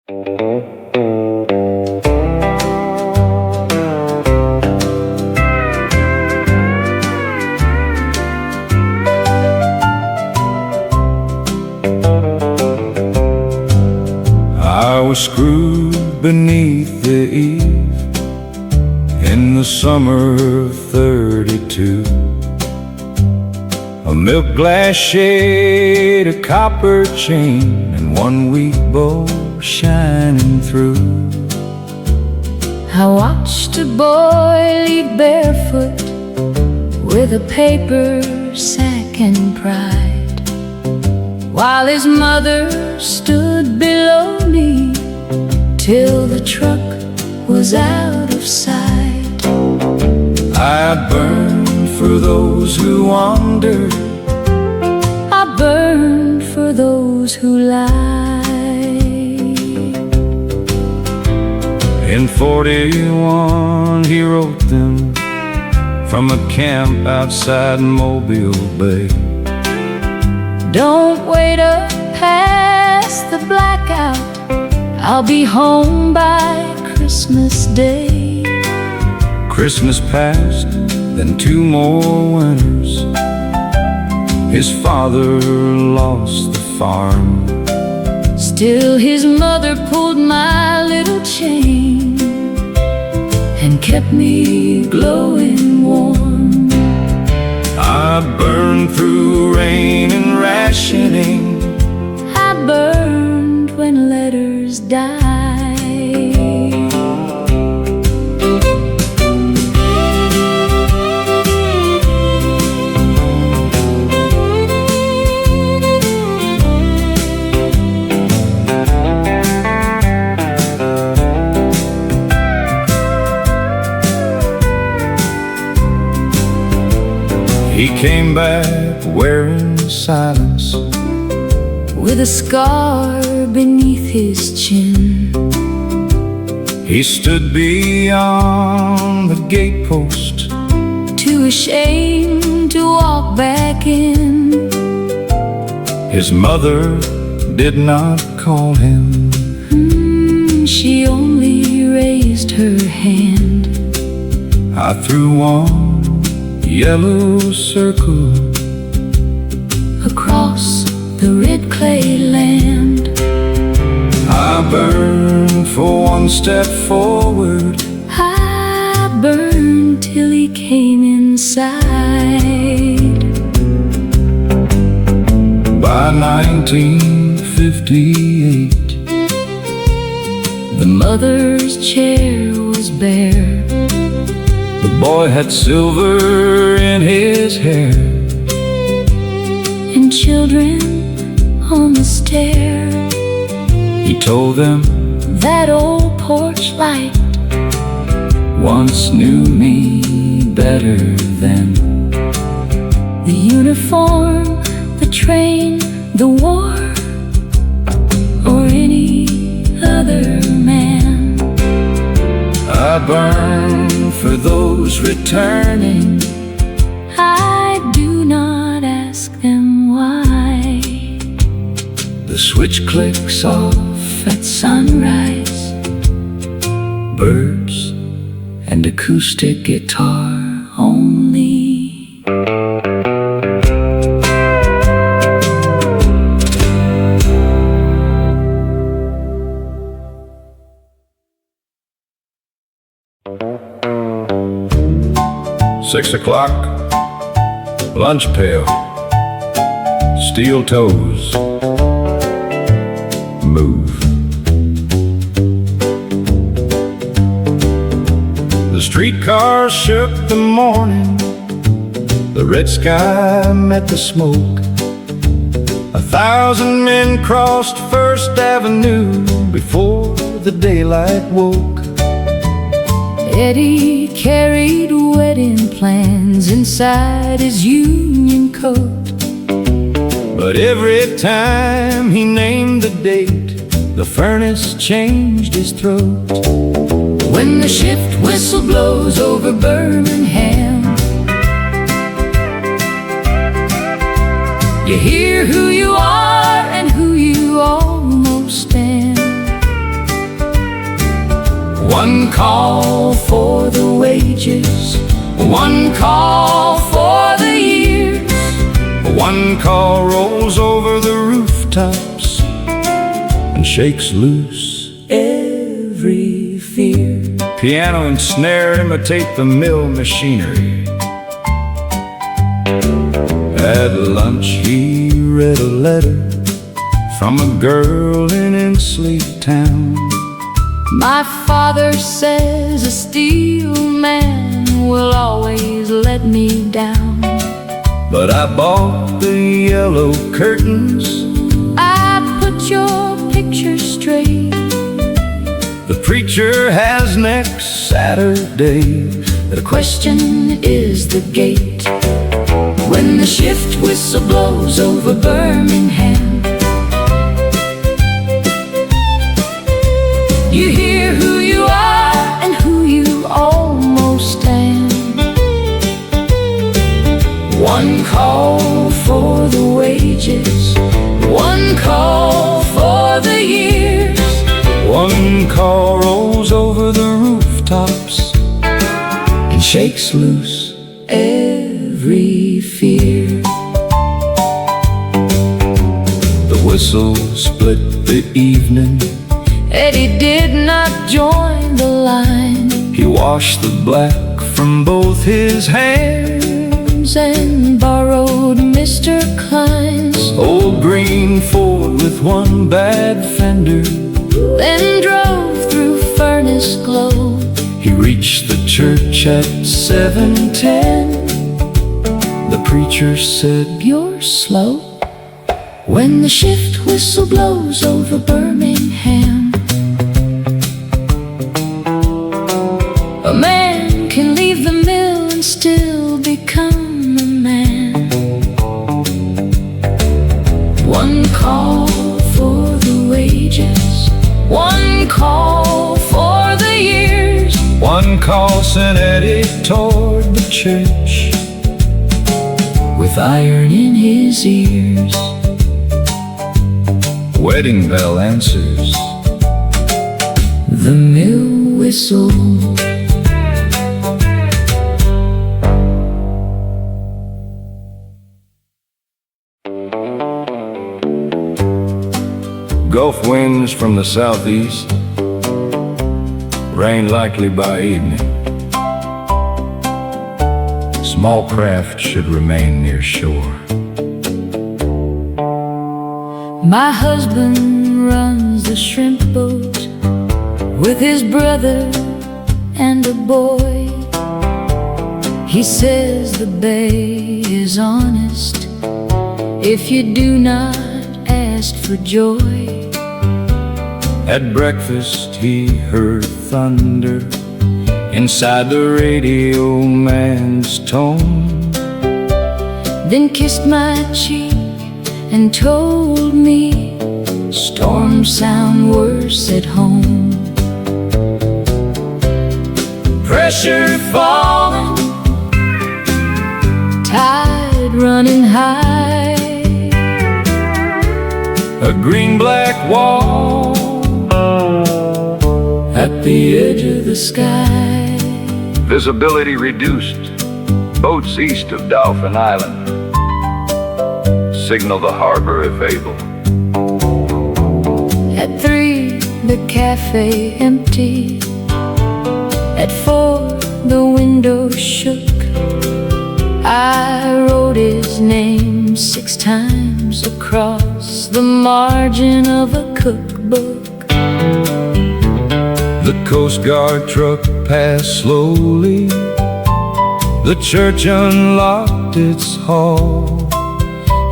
I was screwed beneath the eave in the summer of '32. A milk glass shade, a copper chain, and one weak bow shining through. I watched a boy leave barefoot with a paper sack and pride, while his mother stood below me till the truck was out of sight. I burned for those who wandered, I burned for those who lied. In '41 he wrote them from a camp outside Mobile Bay. Don't wait up past the blackout, I'll be home by Christmas Day. Christmas passed, then 2 more winters. His father lost the farm. Still his mother pulled my little chain and kept me glowing warm. I burned through rain and rationing. I burned when letters died. He came back wearing silence, with a scar beneath his chin. He stood beyond the gatepost, too ashamed to walk back in. His mother did not call him. She only raised her hand. I threw one yellow circle across the red clay land. I burned for one step forward. I burned till he came inside. By 1958, the mother's chair was bare. the boy had silver in his hair, and children on the stair. He told them that old porch light once knew me better than the uniform, the train, the war, or any other man. I burned for those returning. I do not ask them why. The switch clicks off at sunrise. Birds and acoustic guitar only. "6 o'clock, lunch pail, steel toes, move." The streetcar shook the morning, the red sky met the smoke. 1,000 men crossed First Avenue before the daylight woke. Eddie carried wedding plans inside his union coat. But every time he named the date, the furnace changed his throat. When the shift whistle blows over Birmingham, you hear who you are and who you almost am. One call for the wages, one call for the years. One call rolls over the rooftops and shakes loose every fear. Piano and snare imitate the mill machinery. At lunch he read a letter from a girl in Inslee Town. My father says a steel man will always let me down. But I bought the yellow curtains, I put your picture straight. the preacher has next Saturday. The question is the gate. When the shift whistle blows over Birmingham, you hear who you are and who you almost am. One call for the wages, one call for the years. One call rolls over the rooftops And shakes loose every fear. The whistle split the evening. Eddie did not join the line. He washed the black from both his hands And borrowed Mr. Klein's old green Ford with one bad fender. then drove through Furnace Glow. He reached the church at 7:10. The preacher said, You're slow. When the shift whistle blows over Birmingham, a man can leave the mill and still become a man. One call for the wages, one call for the years. one call sent Eddie toward the church With iron in his ears, wedding bell answers. the mill whistle. Gulf winds from the southeast, rain likely by evening. Small craft should remain near shore. My husband runs the shrimp boat with his brother and a boy. He says the bay is honest if you do not ask for joy. At breakfast he heard thunder inside the radio man's tone. Then kissed my cheek and told me storms sound worse at home. Pressure falling, Tide running high, a green-black wall at the edge of the sky. Visibility reduced. Boats east of Dolphin Island. Signal the harbor if able. At 3, the cafe empty. At 4, the window shook. I wrote his name 6 times across the margin of a cookbook. The Coast Guard truck passed slowly. The church unlocked its hall.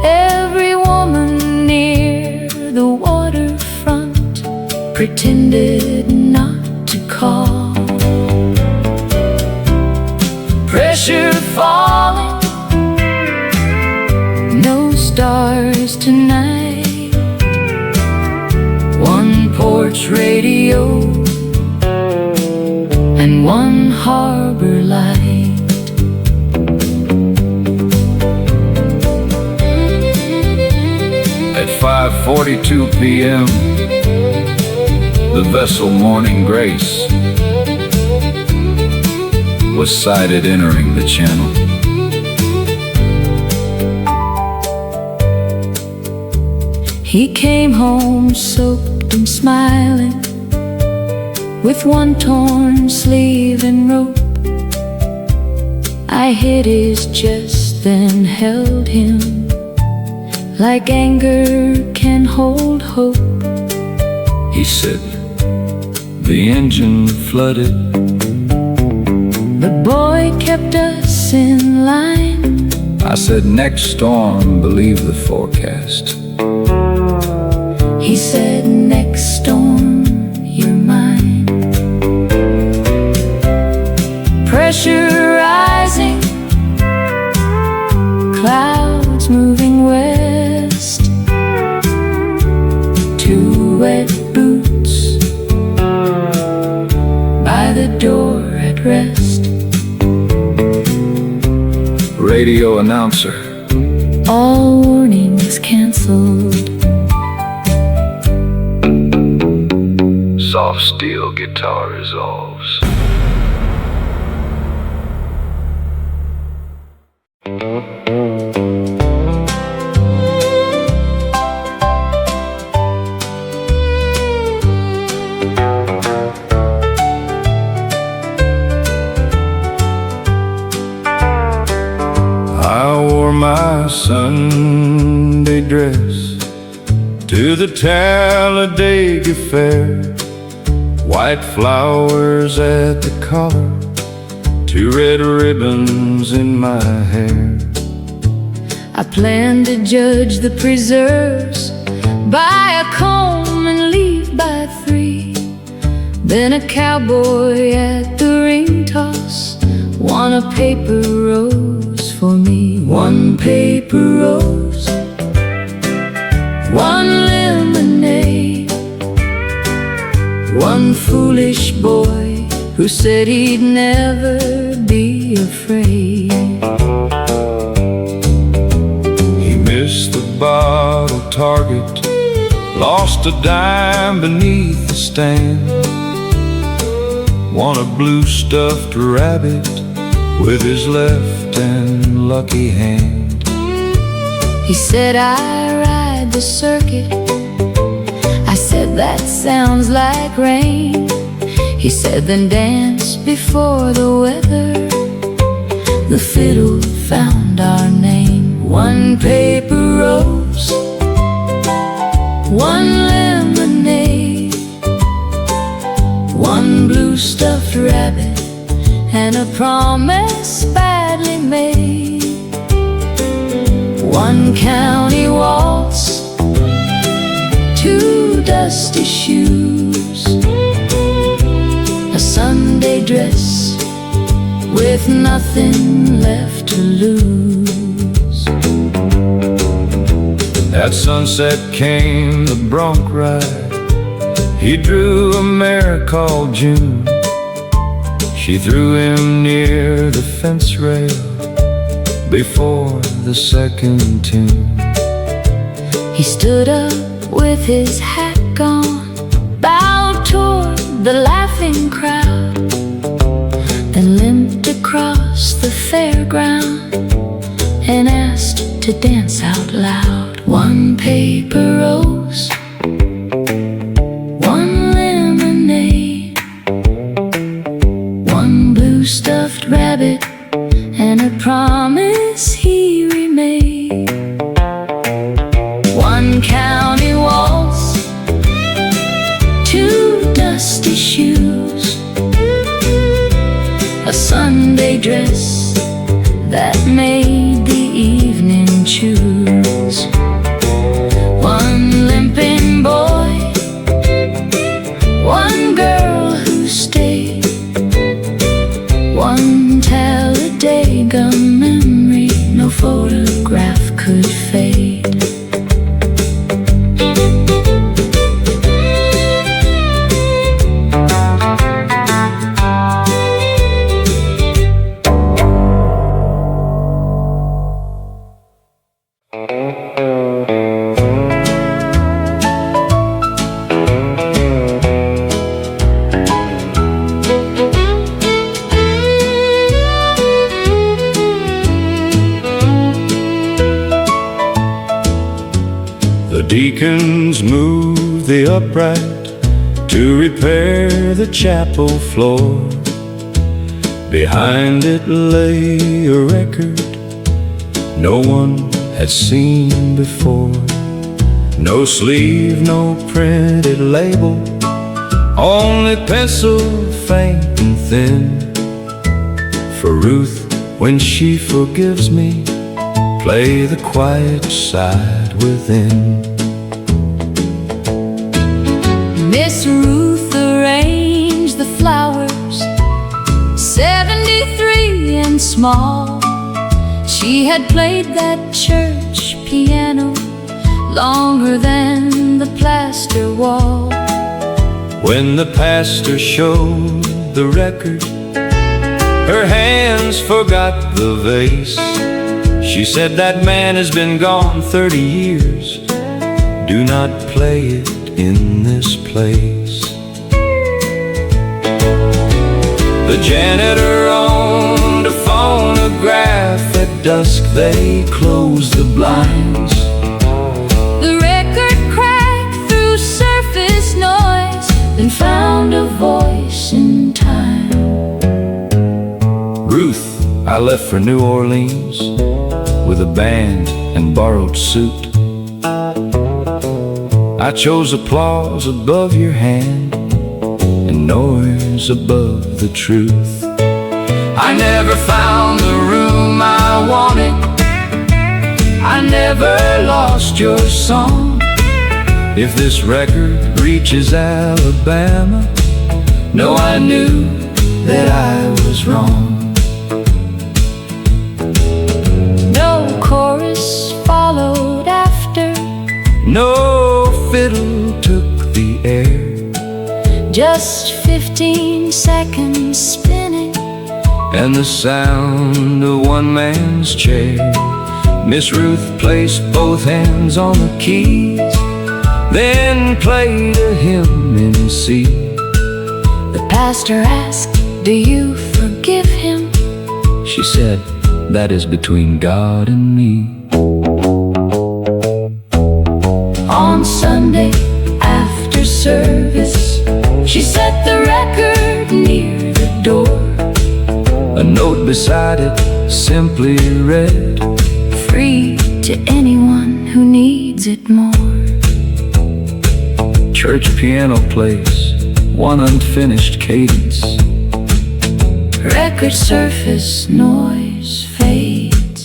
Every woman near the waterfront pretended not to call. Pressure falling, no stars tonight. One porch radio and one harbor light. At 5:42 p.m., The vessel Morning Grace was sighted entering the channel. He came home soaked and smiling, with one torn sleeve and rope. I hit his chest, then held him, like anger can hold hope. He said, the engine flooded. The boy kept us in line. I said, next storm, believe the forecast. He said, next storm, you're mine. Pressure rising, clouds moving west. Two wet boots by the door at rest. Radio announcer, all warnings canceled. soft steel guitar resolves. I wore my Sunday dress to the Talladega Fair. White flowers at the collar, two red ribbons in my hair. I planned to judge the preserves by a comb and leave by 3. Then a cowboy at the ring toss won a paper rose for me. One paper rose, one lemonade. One foolish boy who said he'd never be afraid. He missed the bottle target, lost a dime beneath the stand. Won a blue stuffed rabbit with his left and lucky hand. He said, I ride the circuit. I said, that sounds like rain. He said, then dance before the weather. The fiddle found our name. One paper rose, one lemonade, one blue stuffed rabbit, and a promise badly made. One county waltz, two dusty shoes, a Sunday dress with nothing left to lose. At sunset came the bronc ride. He drew a mare called June. She threw him near the fence rail before the second tune. He stood up with his hat gone, bowed toward the laughing crowd, then limped across the fairground and asked to dance out loud. One paper rose, one lemonade, one blue stuffed rabbit, and a promise he remade. One county waltz, two dusty shoes, a Sunday dress that made the evening choose. One limping boy, one girl who stayed, one Talladega memory no photograph could fade. deacons moved the upright to repair the chapel floor. Behind it lay a record no one had seen before. No sleeve, no printed label, only pencil faint and thin. For Ruth, when she forgives me, play the quiet side within. Miss Ruth arranged the flowers, 73 and small. She had played that church piano longer than the plaster wall. When the pastor showed the record, her hands forgot the vase. She said, "That man has been gone 30 years. Do not play it in this place." The janitor owned a phonograph. At dusk they closed the blinds. The record cracked through surface noise, then found a voice in time. Ruth, I left for New Orleans with a band and borrowed suit. I chose applause above your hand and noise above the truth. I never found the room I wanted, I never lost your song. If this record reaches Alabama, know I knew that I was wrong. No chorus followed after, No fiddle took the air, just 15 seconds spinning, and the sound of one man's chair. Miss Ruth placed both hands on the keys, then played a hymn in C. The pastor asked, "Do you forgive him?" She said, "That is between God and me." On Sunday after service, she set the record near the door. A note beside it simply read, "Free to anyone who needs it more." Church piano plays one unfinished cadence. Record surface noise fades.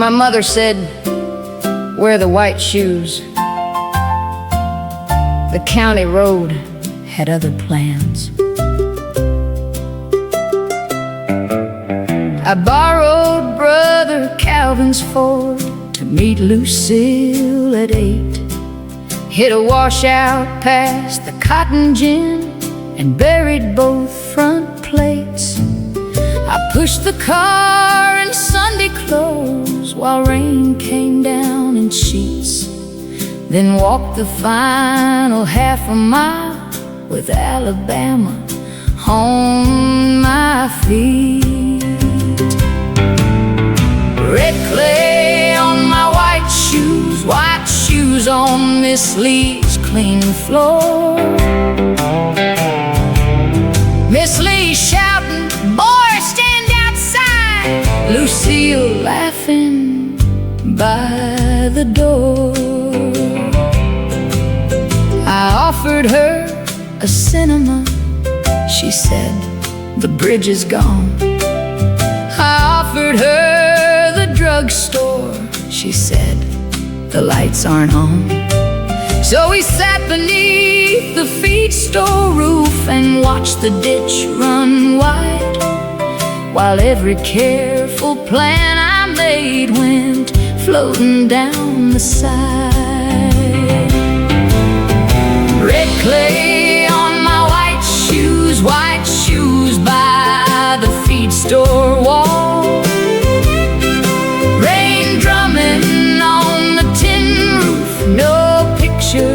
My mother said, "Wear the white shoes." The county road had other plans. I borrowed Brother Calvin's Ford to meet Lucille at 8. Hit a washout past the cotton gin and buried both front plates. I pushed the car in Sunday clothes while rain came down in sheets, then walked the final half a mile with Alabama on my feet. Red clay on my white shoes on Miss Lee's clean floor. Miss Lee shouting, "Boy, stand outside!" Lucille laughing by the door. I offered her a cinema. She said, "The bridge is gone." I offered her the drugstore. She said, "The lights aren't on." So we sat beneath the feed store roof and watched the ditch run wide, while every careful plan I made went floating down the side. Red clay on my white shoes by the feed store wall. Rain drumming on the tin roof, no picture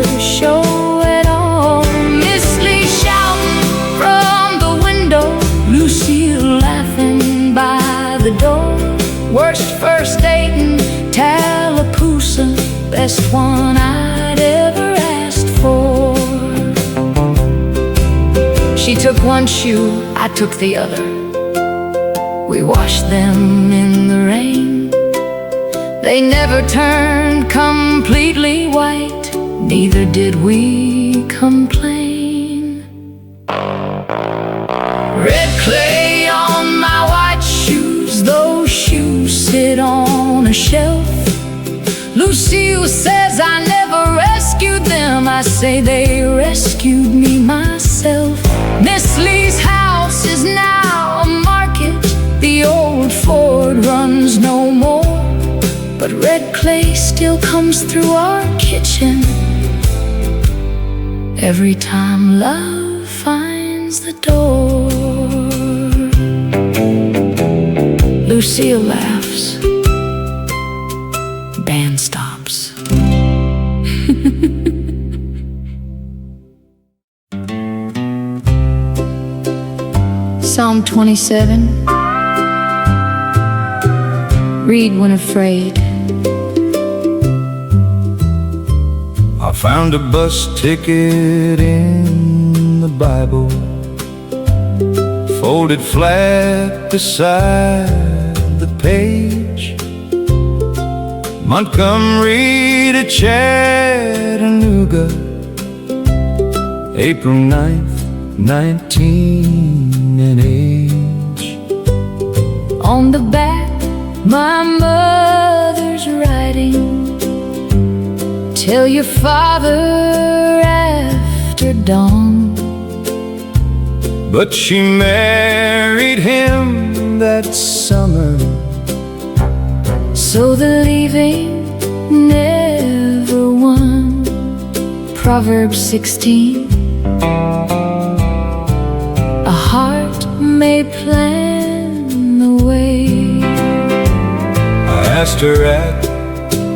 first date in Tallapoosa, best one I'd ever asked for. She took one shoe, I took the other. We washed them in the rain. They never turned completely white, neither did we complain. Red clay on my white shoes, those shoes sit on a shelf. Lucille says I never rescued them, I say they rescued me myself. Miss Lee's house is now a market, the old Ford runs no more, but red clay still comes through our kitchen every time love finds the door. Lucille laughs. Band stops. Psalm 27. Read when afraid. I found a bus ticket in the Bible, folded flat beside the page. Montgomery to Chattanooga, April 9th, 19 and age. On the back, my mother's writing, tell your father after dawn. But she married him that summer, so the leaving never won. Proverbs 16. A heart may plan the way. I asked her at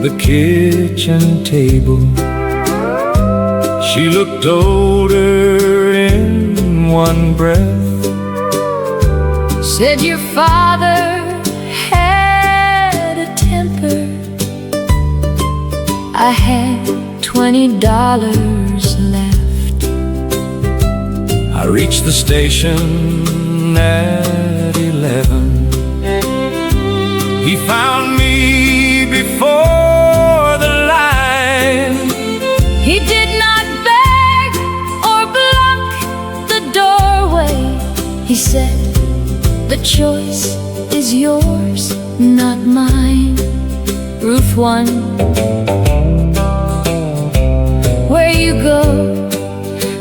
the kitchen table. She looked older in one breath, said your father had a temper. I had $20 left. I reached the station at 11. He found me before the line. He did not beg or block the doorway. He said, the choice is yours, not mine. Ruth 1. Where you go,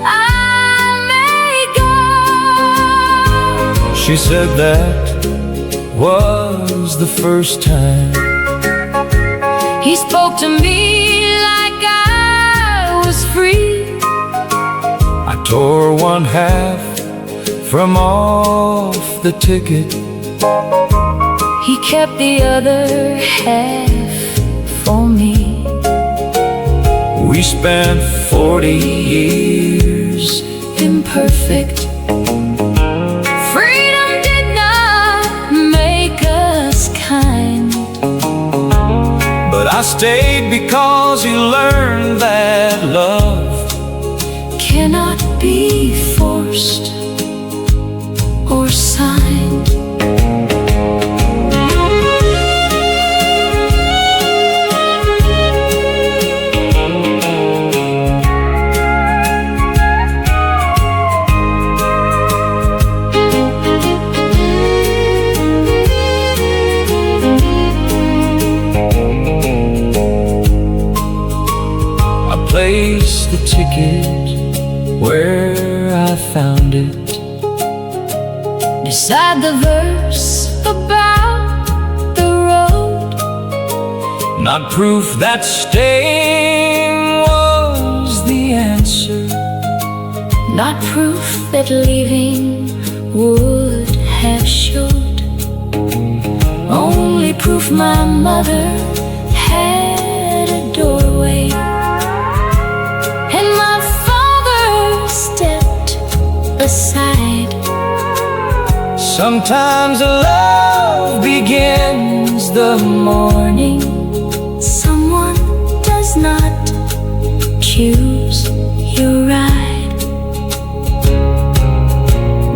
I may go. She said that was the first time he spoke to me like I was free. I tore one half from off the ticket. He kept the other half for me. We spent 40 years imperfect. Freedom did not make us kind, but I stayed because he learned that love cannot be forced or signed. Place the ticket where I found it, beside the verse about the road. not proof that staying was the answer, not proof that leaving would have showed. Only proof my mother had a doorway, and my father stepped aside. Sometimes love begins comes the morning, someone does not choose your ride.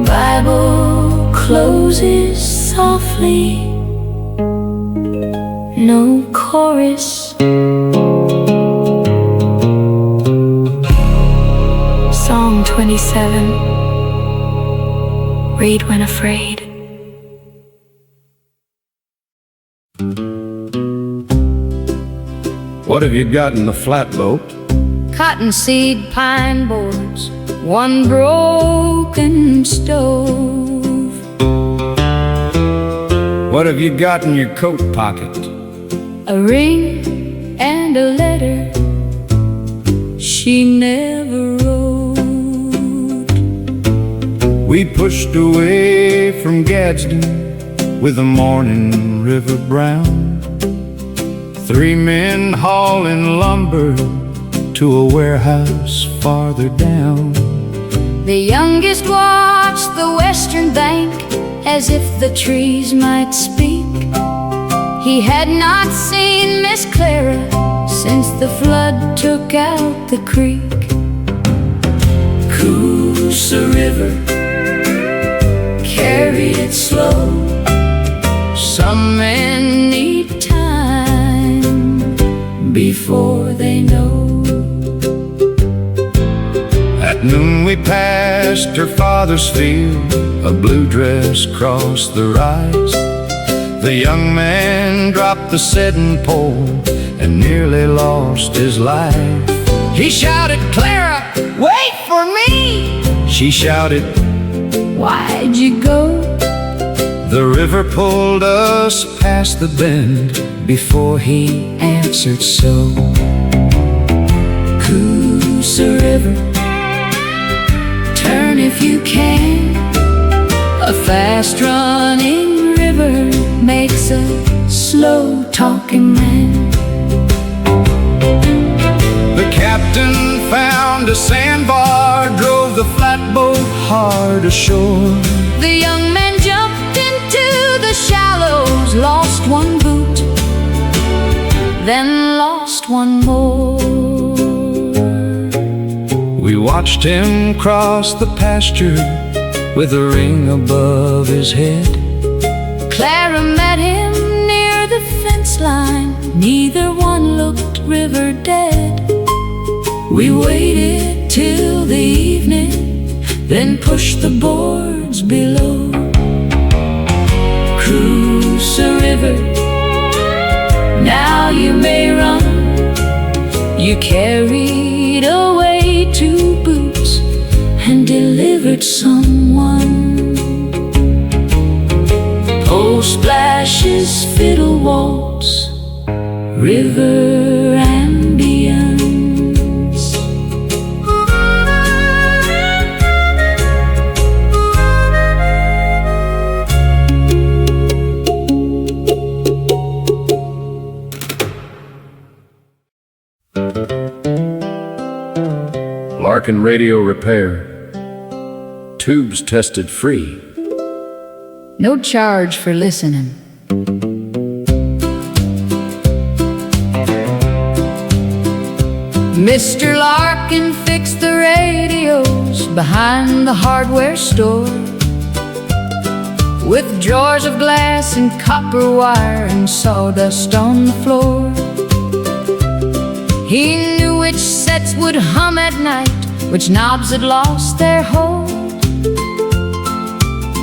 Bible closes softly, no chorus. Song 27. Read when afraid. What have you got in the flatboat? Cottonseed pine boards, one broken stove. What have you got in your coat pocket? A ring and a letter she never wrote. We pushed away from Gadsden with the morning river brown. 3 men hauling lumber to a warehouse farther down. The youngest watched the western bank as if the trees might speak. He had not seen Miss Clara since the flood took out the creek. Coosa River carried it slow. Some men need time before they know. At noon we passed her father's field, a blue dress crossed the rise. The young man dropped the setting pole and nearly lost his life. He shouted, "Clara, wait for me!" She shouted, "Why'd you go?" The river pulled us past the bend before he answered so. Coosa River, turn if you can. A fast-running river makes a slow-talking man. The captain found a sandbar, drove the flatboat hard ashore. The young man jumped into the shallows, lost one boot, then lost one more. We watched him cross the pasture with a ring above his head. Clara met him near the fence line, neither one looked river dead. We waited till the evening, then pushed the boards below. Coosa River, now you may run. You carried away 2 boots and delivered someone. Pole splashes, fiddle waltz, river ambience. Larkin radio repair. Tubes tested free. No charge for listening. Mr. Larkin fixed the radios behind the hardware store, with drawers of glass and copper wire and sawdust on the floor. He knew which sets would hum at night, which knobs had lost their hold,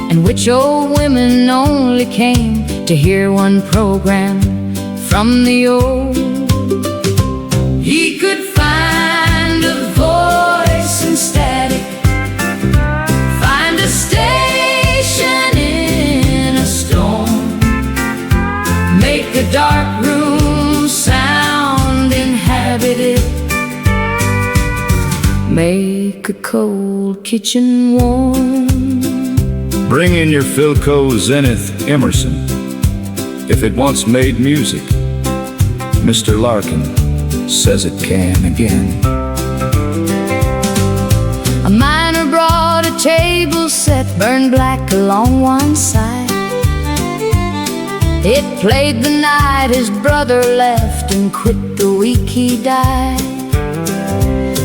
and which old women only came to hear one program from the old. He could find a voice in static, find a station in a storm, make a dark room sound inhabited, make a cold kitchen warm. Bring in your Philco Zenith Emerson. If it once made music, Mr. Larkin says it can again. A miner brought a table set, burned black along one side. It played the night his brother left and quit the week he died.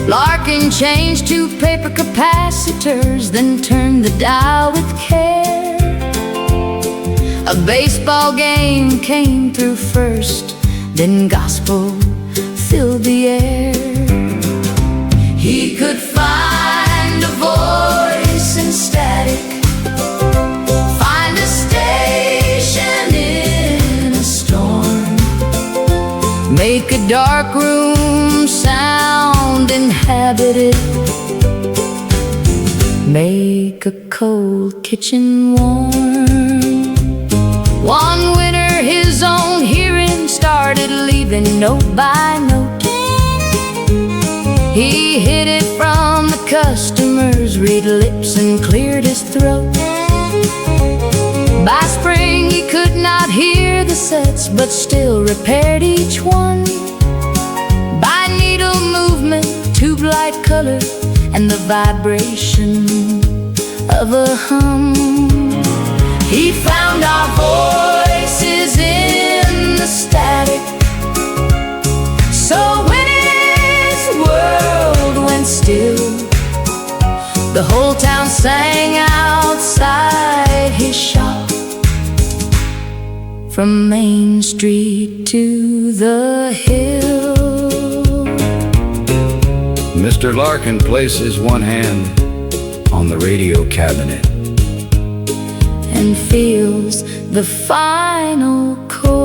Larkin changed 2 paper capacitors, then turned the dial with care. A baseball game came through first, then gospel filled the air. He could find a voice in static, find a station in a storm, make a dark room sound inhabited, make a cold kitchen warm. One winter his own hearing started leaving note by note. He hid it from the customers, read lips and cleared his throat. By spring he could not hear the sets, but still repaired each one. By needle movement, tube light color, and the vibration of a hum. He found our voices in the static. So when his world went still, the whole town sang outside his shop. From Main Street to the hill. Mr. Larkin places one hand on the radio cabinet and feels the final chord.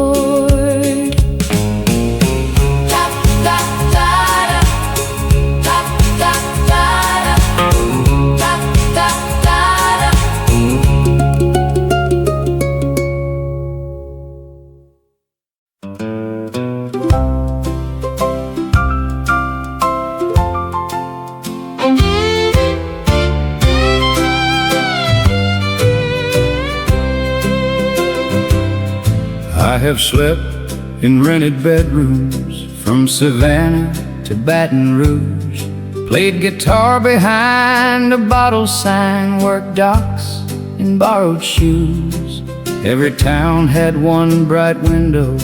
I have slept in rented bedrooms from Savannah to Baton Rouge, played guitar behind a bottle sign, worked docks in borrowed shoes. Every town had one bright window,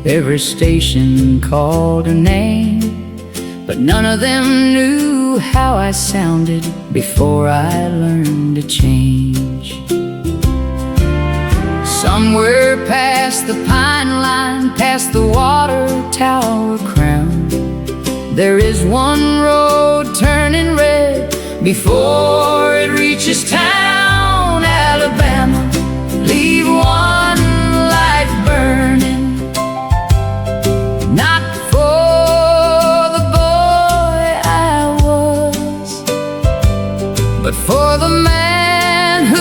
every station called a name, but none of them knew how I sounded before I learned to change. Somewhere past the pine line, past the water tower crown, there is one road turning red before it reaches town. Alabama, leave one light burning, not for the boy I was, but for the man who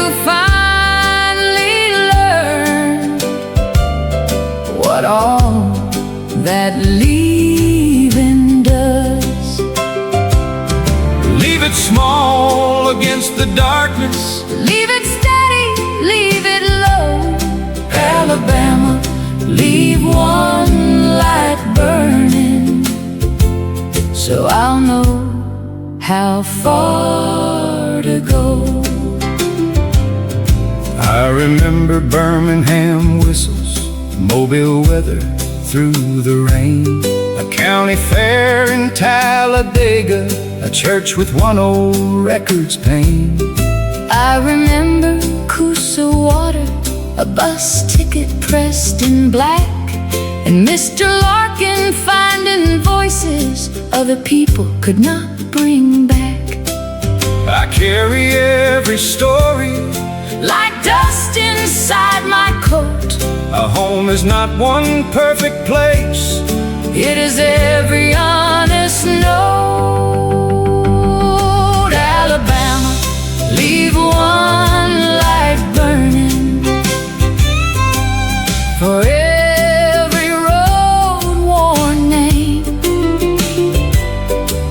what all that leaving does. Leave it small against the darkness, leave it steady, leave it low. Alabama, leave one light burning, so I'll know how far to go. I remember Birmingham whistles, Mobile weather through the rain, a county fair in Talladega, a church with one old record's pane. I remember Coosa water, a bus ticket pressed in black, and Mr. Larkin finding voices other people could not bring back. I carry every story like dust inside my coat. A home is not one perfect place, it is every honest note. Alabama, leave one light burning, for every road worn name,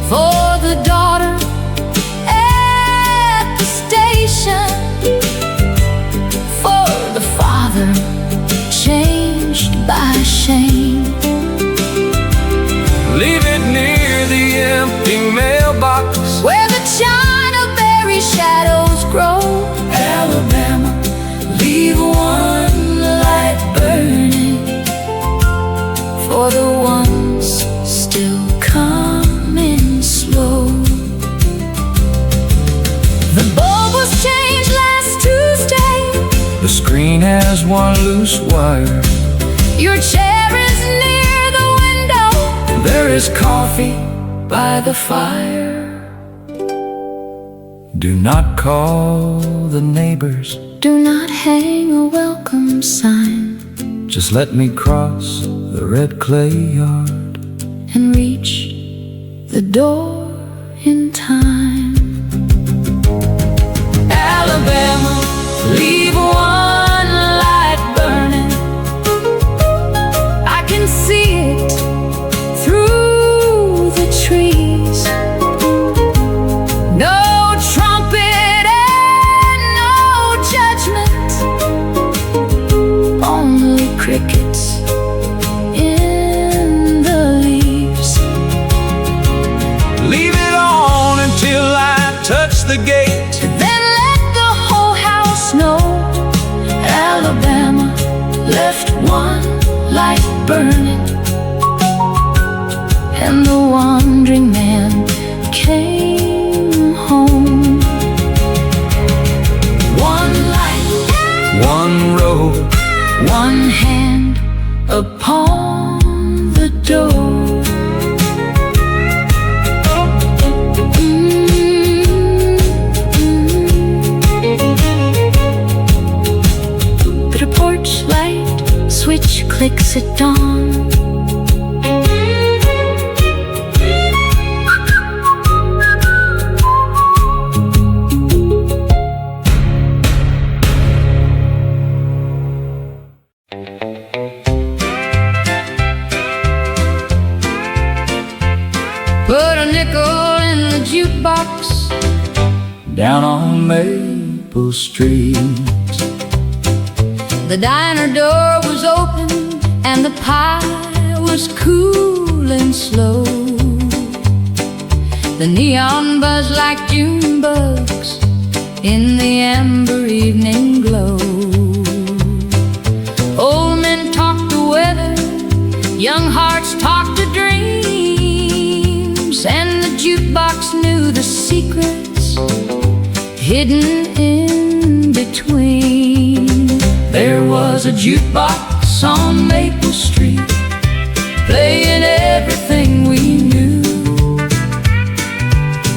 for the daughter at the station, for the father changed by shame. Leave it near the empty mailbox where the china berry shadows grow. screen has one loose wire. Your chair is near the window. There is coffee by the fire. Do not call the neighbors. Do not hang a welcome sign. Just let me cross the red clay yard and reach the door in time. Alabama, leave one light burning. I can see it through the trees. No trumpet and no judgment, only crickets in the leaves. Leave it on until I touch the gate. Then let the whole house know Alabama left one light burning, and the wandering man came home. One light, one road, one hand upon the door. But a porch light switch clicks at dawn. Put a nickel in the jukebox down on Maple Street. The diner door was open and the pie was cool and slow. The neon buzzed like June bugs in the amber evening glow. Old men talked the weather, young hearts talked the dreams, and the jukebox knew the secrets hidden in between. There was a jukebox on Maple Street, playing everything we knew.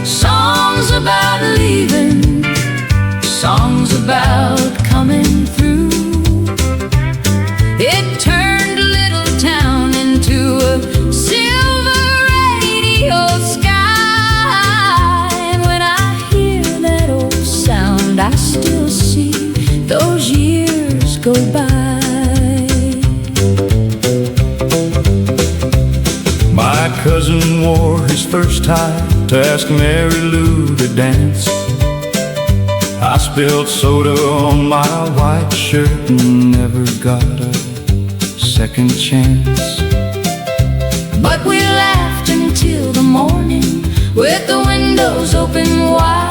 Songs about leaving, songs about coming through. It turned a little town into a silver radio sky. And when I hear that old sound, I still see those years go by. My cousin wore his first tie to ask Mary Lou to dance. I spilled soda on my white shirt and never got a second chance. But we laughed until the morning with the windows open wide,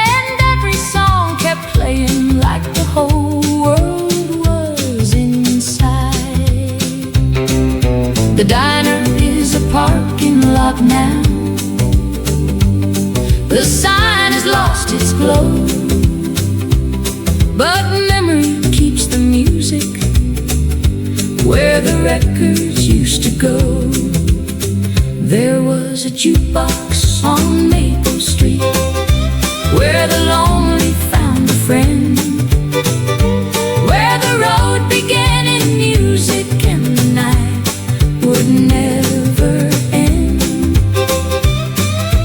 and every song kept playing like the whole world was inside. The diner is a parking lot now. The sign has lost its glow, but memory keeps the music where the records used to go. There was a jukebox on Maple Street where the lonely found a friend, where the road began in music and the night would never end.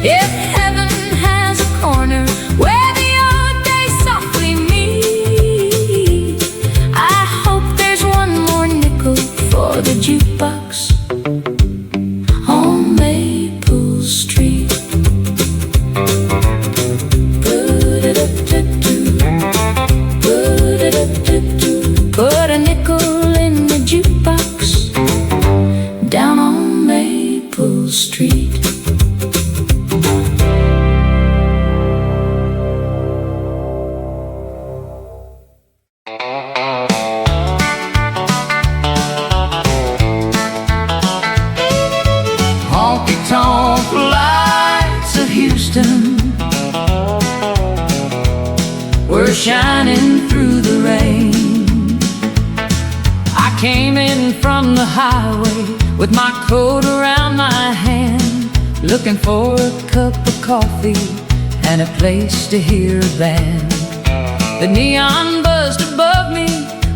If heaven has a corner where the old days softly meet, I hope there's one more nickel for the jukebox on Maple Street. Put it were shining through the rain. I came in from the highway with my coat around my hand, looking for a cup of coffee and a place to hear a band. The neon buzzed above me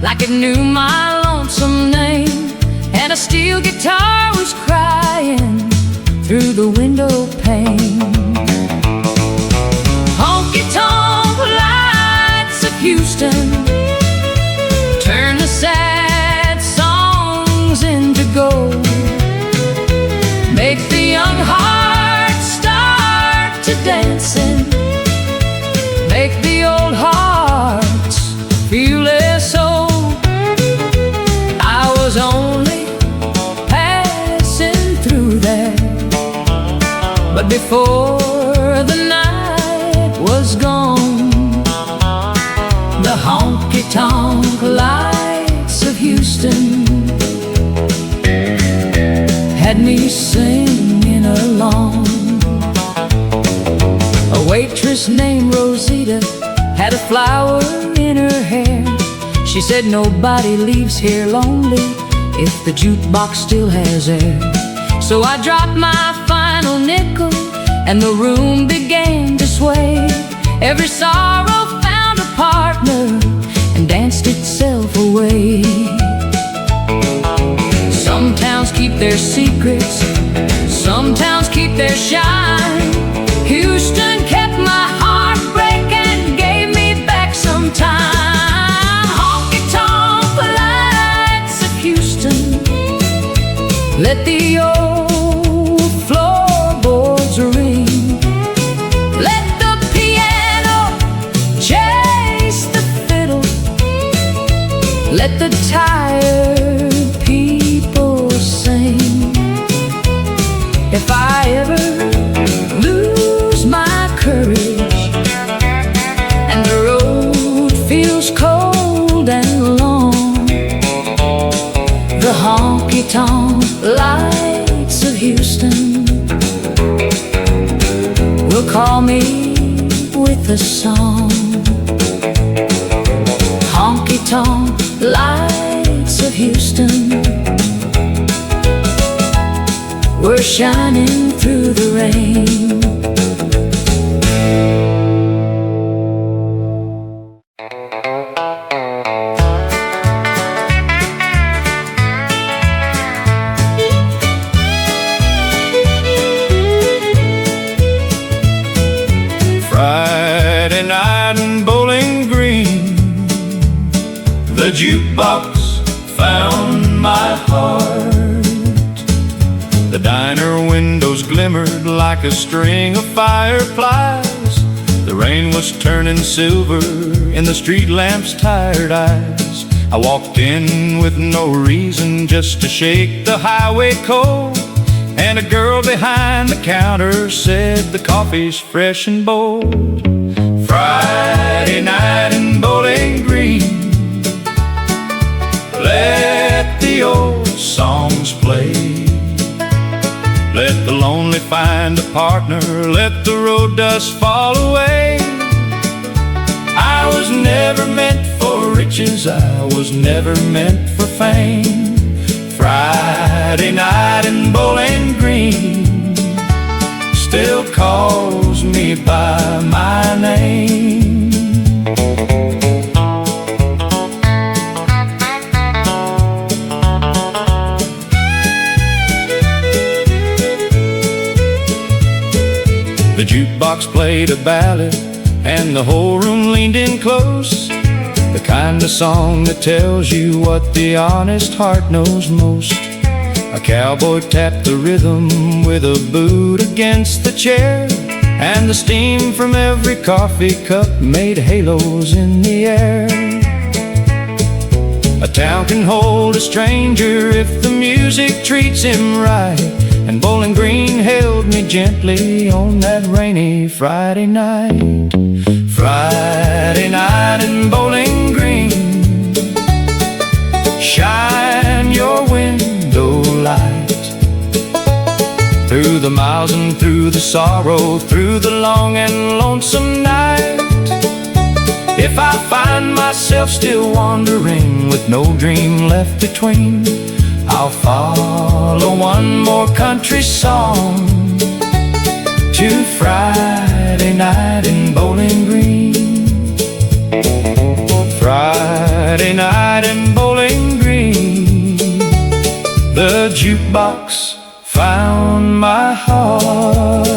like it knew my lonesome name, and a steel guitar was crying through the window pane. Honky-tonk lights of Houston, turn the sad songs into gold. Make the young heart start to dancing. Make the old hearts feel less old. I was only passing through there, but before the night was gone, the honky-tonk lights of Houston had me singing along. A waitress named Rosita had a flower in her hair. She said nobody leaves here lonely if the jukebox still has air. So I dropped my final nickel and the room began to sway. Every sorrow found a partner and danced itself away. Some towns keep their secrets, some towns keep their shine. Houston kept my heartbreak and gave me back some time. Honky-tonk lights of Houston, let the old floorboards ring. Let the piano chase the fiddle. Let the tired people sing. If I ever lose my courage and the road feels cold and long, the honky-tonk lights of Houston will call me with a song. Honky-tonk lights of Houston were shining through the rain. Friday night in Bowling Green, the jukebox found my heart. The diner windows glimmered like a string of fireflies. The rain was turning silver in the street lamps' tired eyes. I walked in with no reason, just to shake the highway cold, and a girl behind the counter said the coffee's fresh and bold. Friday night in Bowling Green, let the old songs play. Let the lonely find a partner, let the road dust fall away. I was never meant for riches, I was never meant for fame. Friday night in Bowling Green still calls me by my name. The jukebox played a ballad and the whole room leaned in close. The kind of song that tells you what the honest heart knows most. A cowboy tapped the rhythm with a boot against the chair, and the steam from every coffee cup made halos in the air. A town can hold a stranger if the music treats him right, and Bowling Green held me gently on that rainy Friday night. Friday night in Bowling Green, shine your window light through the miles and through the sorrow, through the long and lonesome night. If If I find myself still wandering with no dream left between, I'll follow one more country song to Friday night in Bowling Green. Friday night in Bowling Green, the jukebox found my heart.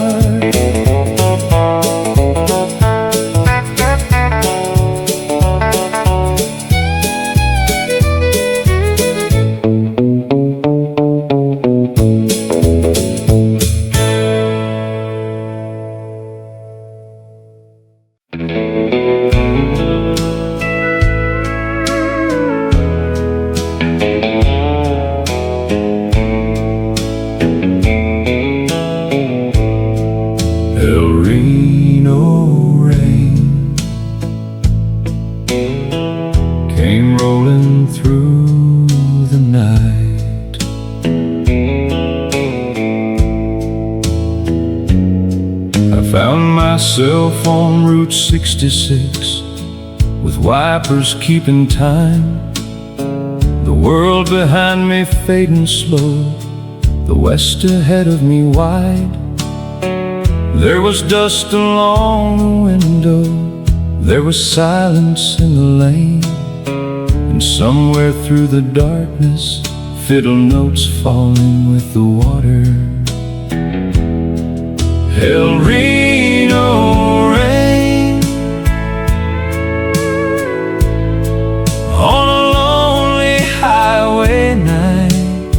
Came rolling through the night. I found myself on Route 66 with wipers keeping time. The world behind me fading slow, the west ahead of me wide. There was dust along the window, there was silence in the lane, and somewhere through the darkness, fiddle notes falling with the water. El Reno rain on a lonely highway night.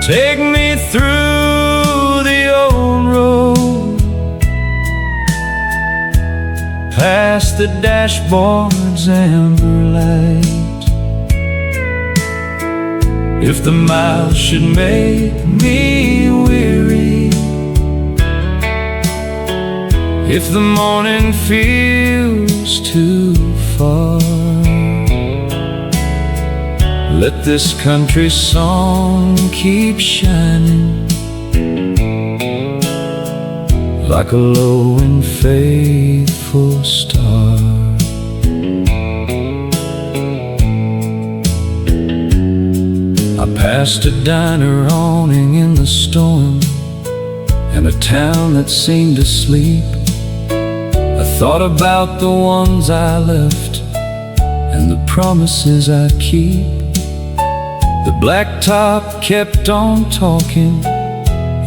Take me through the old road, past the dashboard's amber light. If the miles should make me weary, if the morning feels too far, let this country song keep shining like a low and faithful star. I passed a diner awning in the storm, and a town that seemed to sleep. I thought about the ones I left and the promises I'd keep. The blacktop kept on talking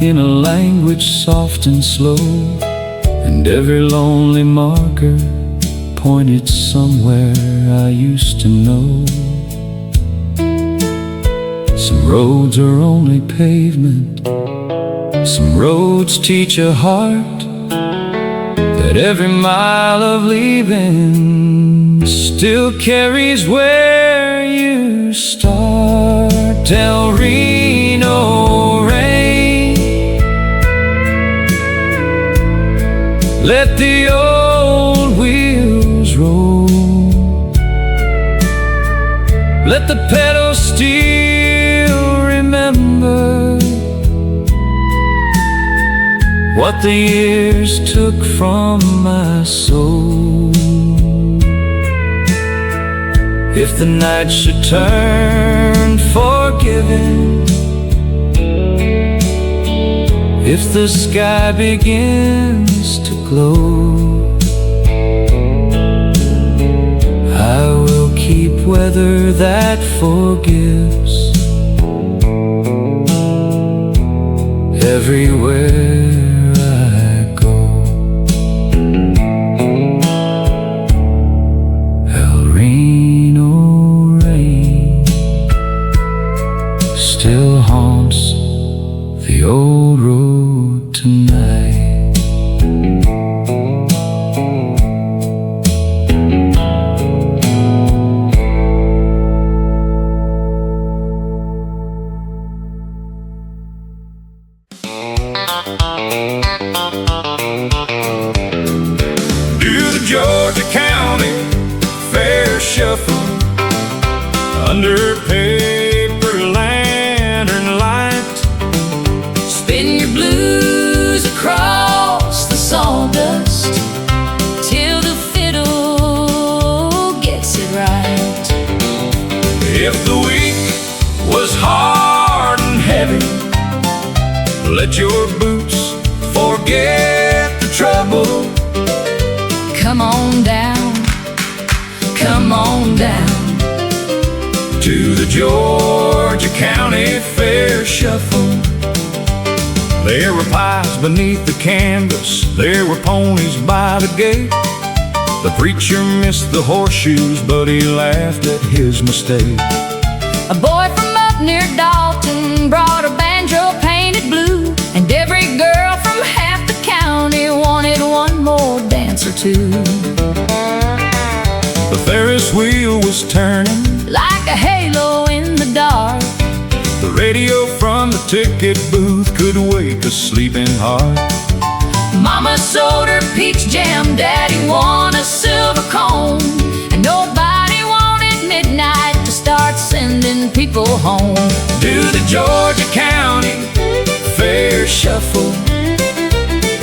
in a language soft and slow, and every lonely marker pointed somewhere I used to know. Some roads are only pavement, some roads teach a heart that every mile of leaving still carries where you start. El Reno rain, let the old wheels roll, let the pedals still remember what the years took from my soul. If the night should turn forgiving, if the sky begins to glow, I will keep weather that forgives everywhere I go. El Reno rain still haunts the old road tonight. Do the Georgia County Fair Shuffle under paper lantern light. Spin your blues across the sawdust till Come on down, come on down to the Georgia County Fair Shuffle. There were pies beneath the canvas, there were ponies by the gate. The preacher missed the horseshoes, but he laughed at his mistake. A boy from up near Dalton brought a banjo painted blue, and every girl from half the county wanted one more dance or two. The Ferris wheel was turning like a halo in the dark. The radio from the ticket booth could wake a sleeping heart. Mama sold her peach jam, Daddy won a silver comb, and nobody wanted midnight to start sending people home. Do the Georgia County Fair Shuffle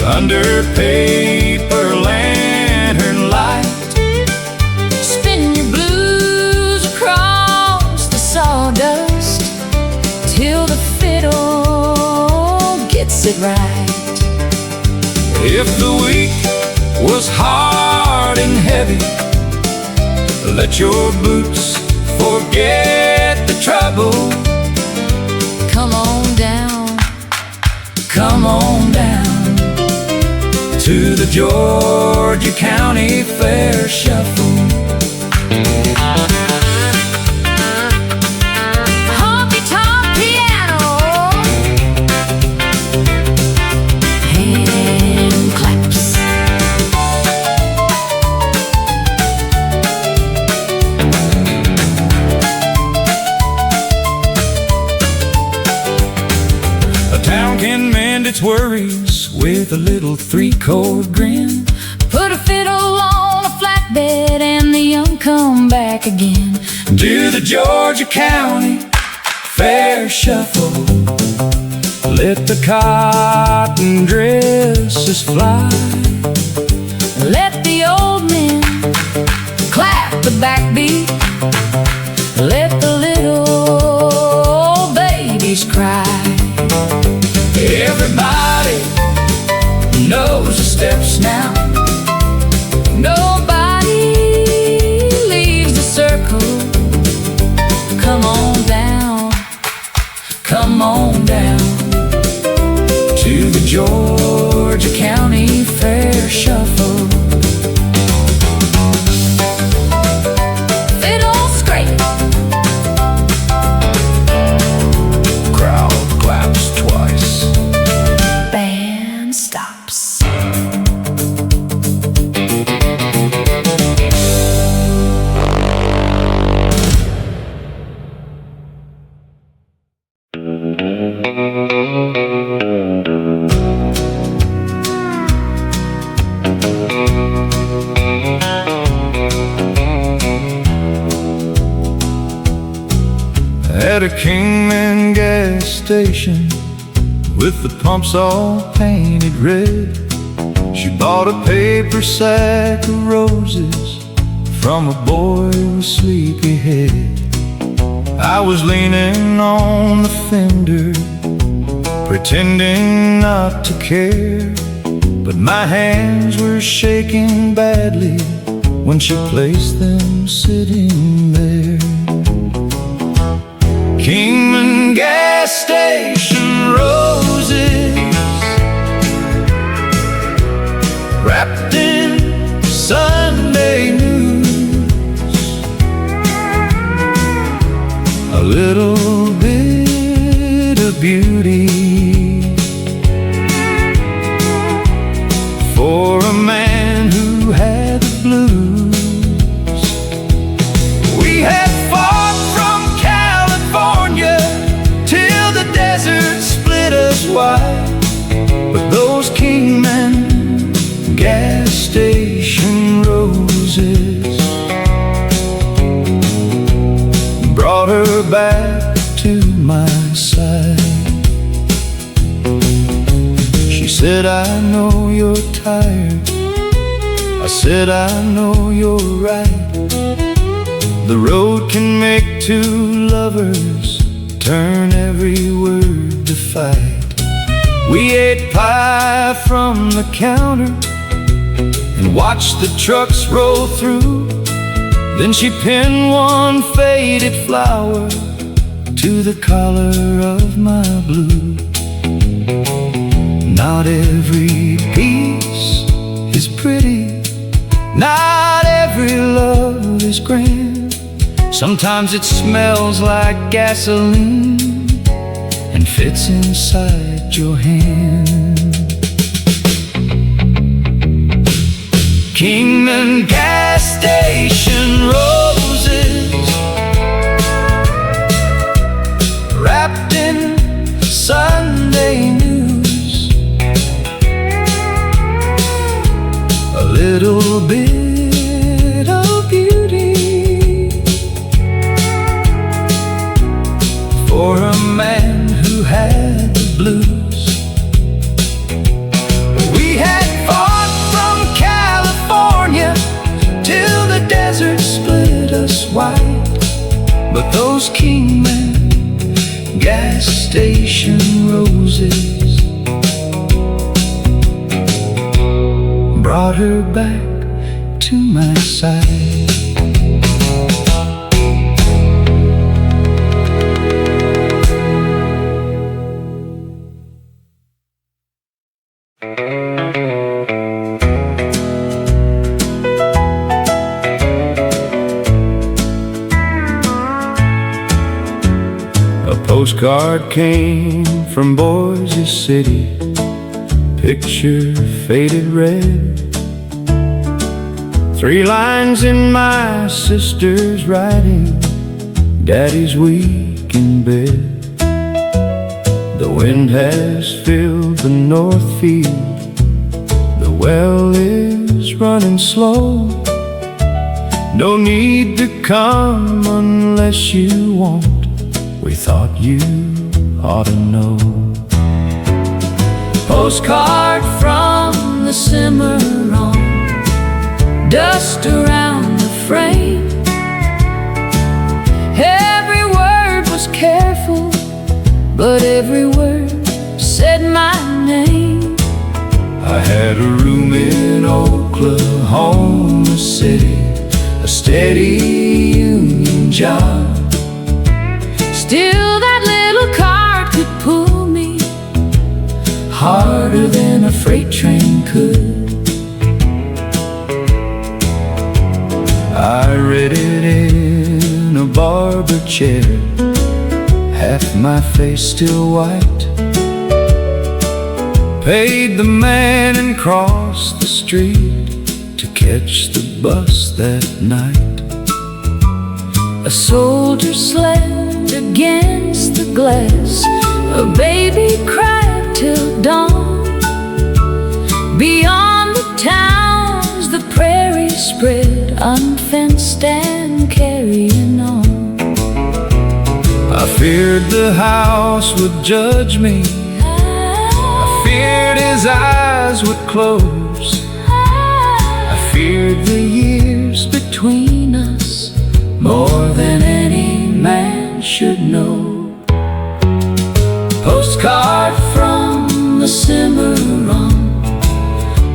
under paper lantern light. Spin your blues across the sawdust till the fiddle gets it right. If the week was hard and heavy, let your boots forget the trouble. Come on down, come on down to the Georgia County Fair Shuffle. Can mend its worries with a little three-chord grin. Put a fiddle on a flatbed and the young come back again. Do the Georgia County Fair Shuffle. Let the cotton dresses fly. Let the old men clap the backbeat. Let the little babies cry. Everybody knows the steps now. Nobody leaves the circle. Come on down, come on down to the Georgia County Fair Shuffle. Fiddle scrape, crowd claps twice. band stops. At a Kingman gas station with the pumps all painted red, she bought a paper sack of roses from a boy with sleepy head. I was leaning on the fender, pretending not to care, but my hands were shaking badly when she placed them sitting there. Kingman gas station roses, wrapped in Sunday news, a little bit of beauty for a man who had the blues. We had fought from California till the desert split us wide, but those Kingman gas station roses brought her back to my side. She said, I know you're tired. I said, I know you're right. The road can make two lovers turn every word to fight. We ate pie from the counter and watched the trucks roll through. Then she pinned one faded flower to the collar of my blue. Not every piece is pretty, not every love is grand. Sometimes it smells like gasoline and fits inside your hand. Kingman gas station roses wrapped in Sunday news. A little bit of beauty for a man who had the blues. We had fought from California till the desert split us wide, but those Kingman gas station roses brought her back to my side. A postcard came from Boise City, picture faded red. 3 lines in my sister's writing: Daddy's weak in bed. The wind has filled the north field, the well is running slow. No need to come unless you want, we thought you ought to know. Postcard from the Cimarron, dust around the frame. Every word was careful, but every word said my name. I had a room in Oklahoma City, a steady union job. Still that little card could pull me harder than a freight train could. I read it in a barber chair, half my face still white. Paid the man and crossed the street to catch the bus that night. A soldier slept against the glass, a baby cried till dawn. Beyond the towns the prairies spread, unfenced and carrying on. I feared the house would judge me, I feared his eyes would close, I feared the years between us more than any man should know. Postcard from the Cimarron,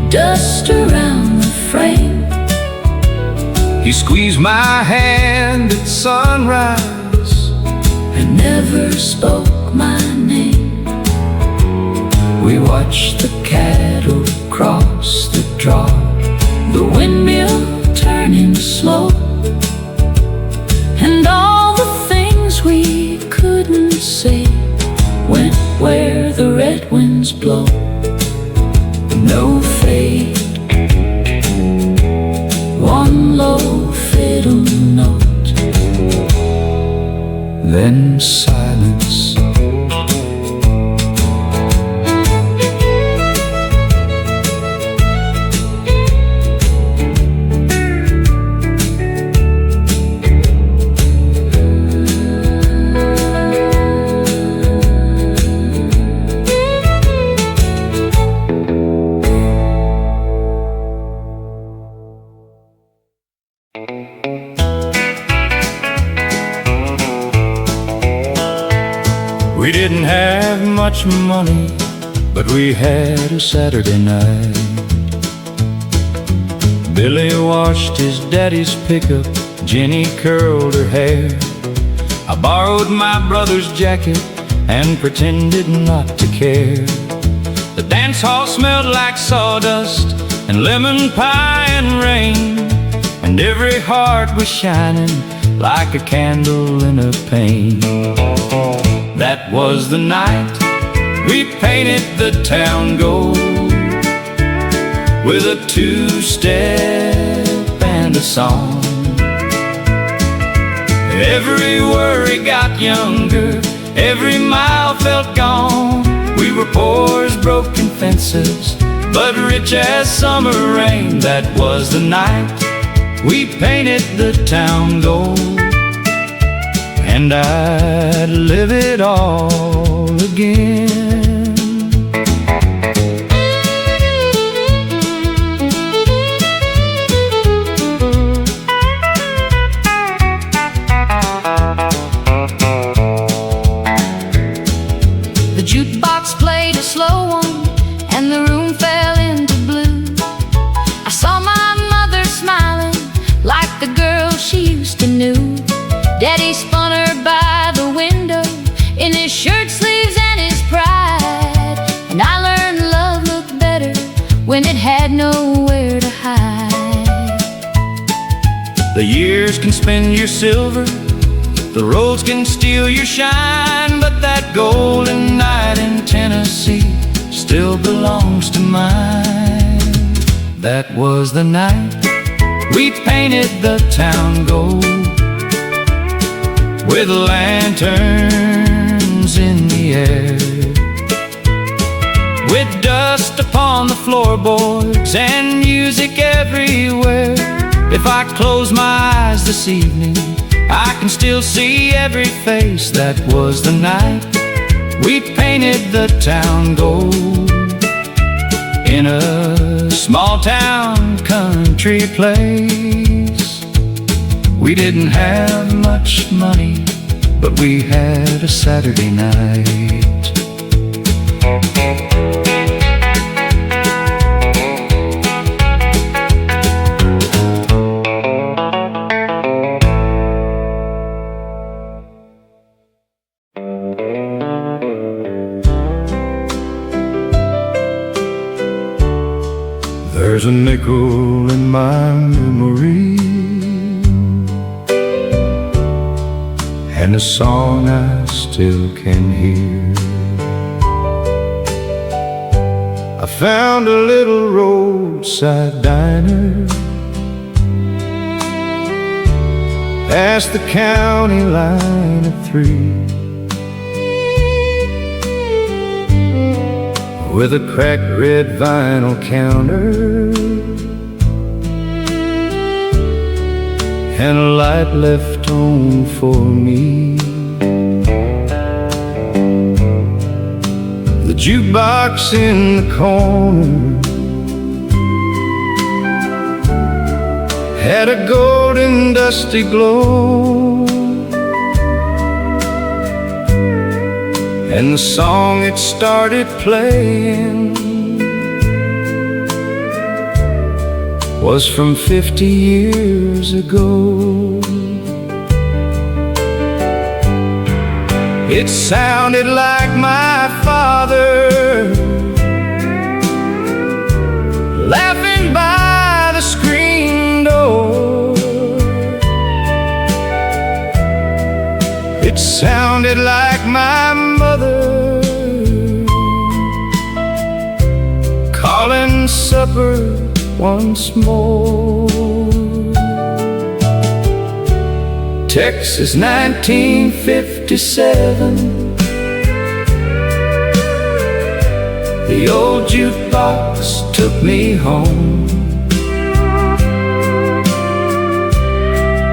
dust around the frame. He squeezed my hand at sunrise and never spoke my name. We watched the cattle cross the draw, the windmill turning slow, and all the things we couldn't say went where the red winds blow. No fade, one low fiddle note, then silence. We didn't have much money, but we had a Saturday night. Billy washed his daddy's pickup, Jenny curled her hair. I borrowed my brother's jacket and pretended not to care. The dance hall smelled like sawdust and lemon pie and rain, and every heart was shining like a candle in a pane. That was the night we painted the town gold, with a two-step and a song. Every worry got younger, every mile felt gone. We were poor as broken fences, but rich as summer rain. That was the night we painted the town gold, and I'd live it all again. The jukebox played a slow one, and the room fell into blue. I saw my mother smiling like the girl she used to know. Daddy spun her by the window in his shirt sleeves and his pride, and I learned love looked better when it had nowhere to hide. The years can spin your silver, the roads can steal your shine, but that golden night in Tennessee still belongs to mine. That was the night we painted the town gold, with lanterns in the air, with dust upon the floorboards and music everywhere. If I close my eyes this evening, I can still see every face. That was the night we painted the town gold, in a small town country place. We didn't have much money, but we had a Saturday night. There's a nickel in my memory, and a song I still can hear. I found a little roadside diner past the county line at 3, with a cracked red vinyl counter and a light left on for me. The jukebox in the corner had a golden dusty glow, and the song it started playing was from 50 years ago. It sounded like my father laughing by the screen door. It sounded like my mother calling supper once more. Texas 1957, the old jukebox took me home,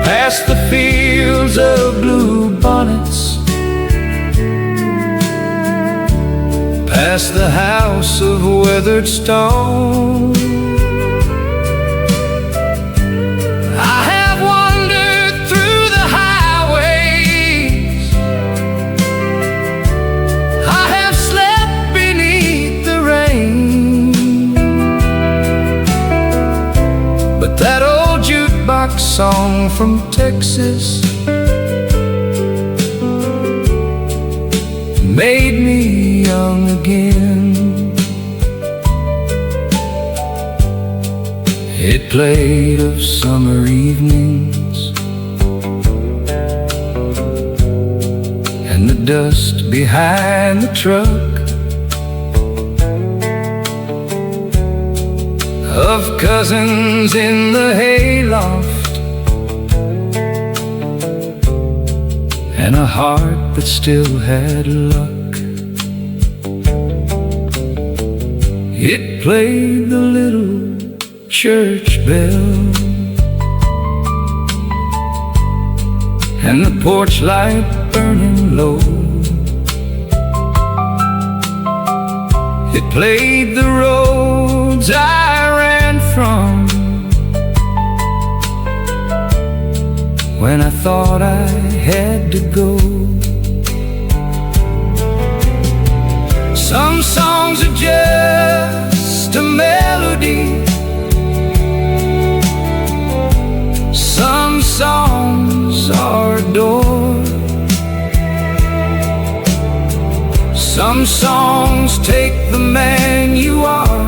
past the fields of blue bonnets, past the house of weathered stone. jukebox song from Texas made me young again. It played of summer evenings and the dust behind the truck, of cousins in the hayloft, and a heart that still had luck. It played the little church bell and the porch light burning low. It played the roads I ran from when I thought I had to go. Some songs are just a melody, some songs are adored, some songs take the man you are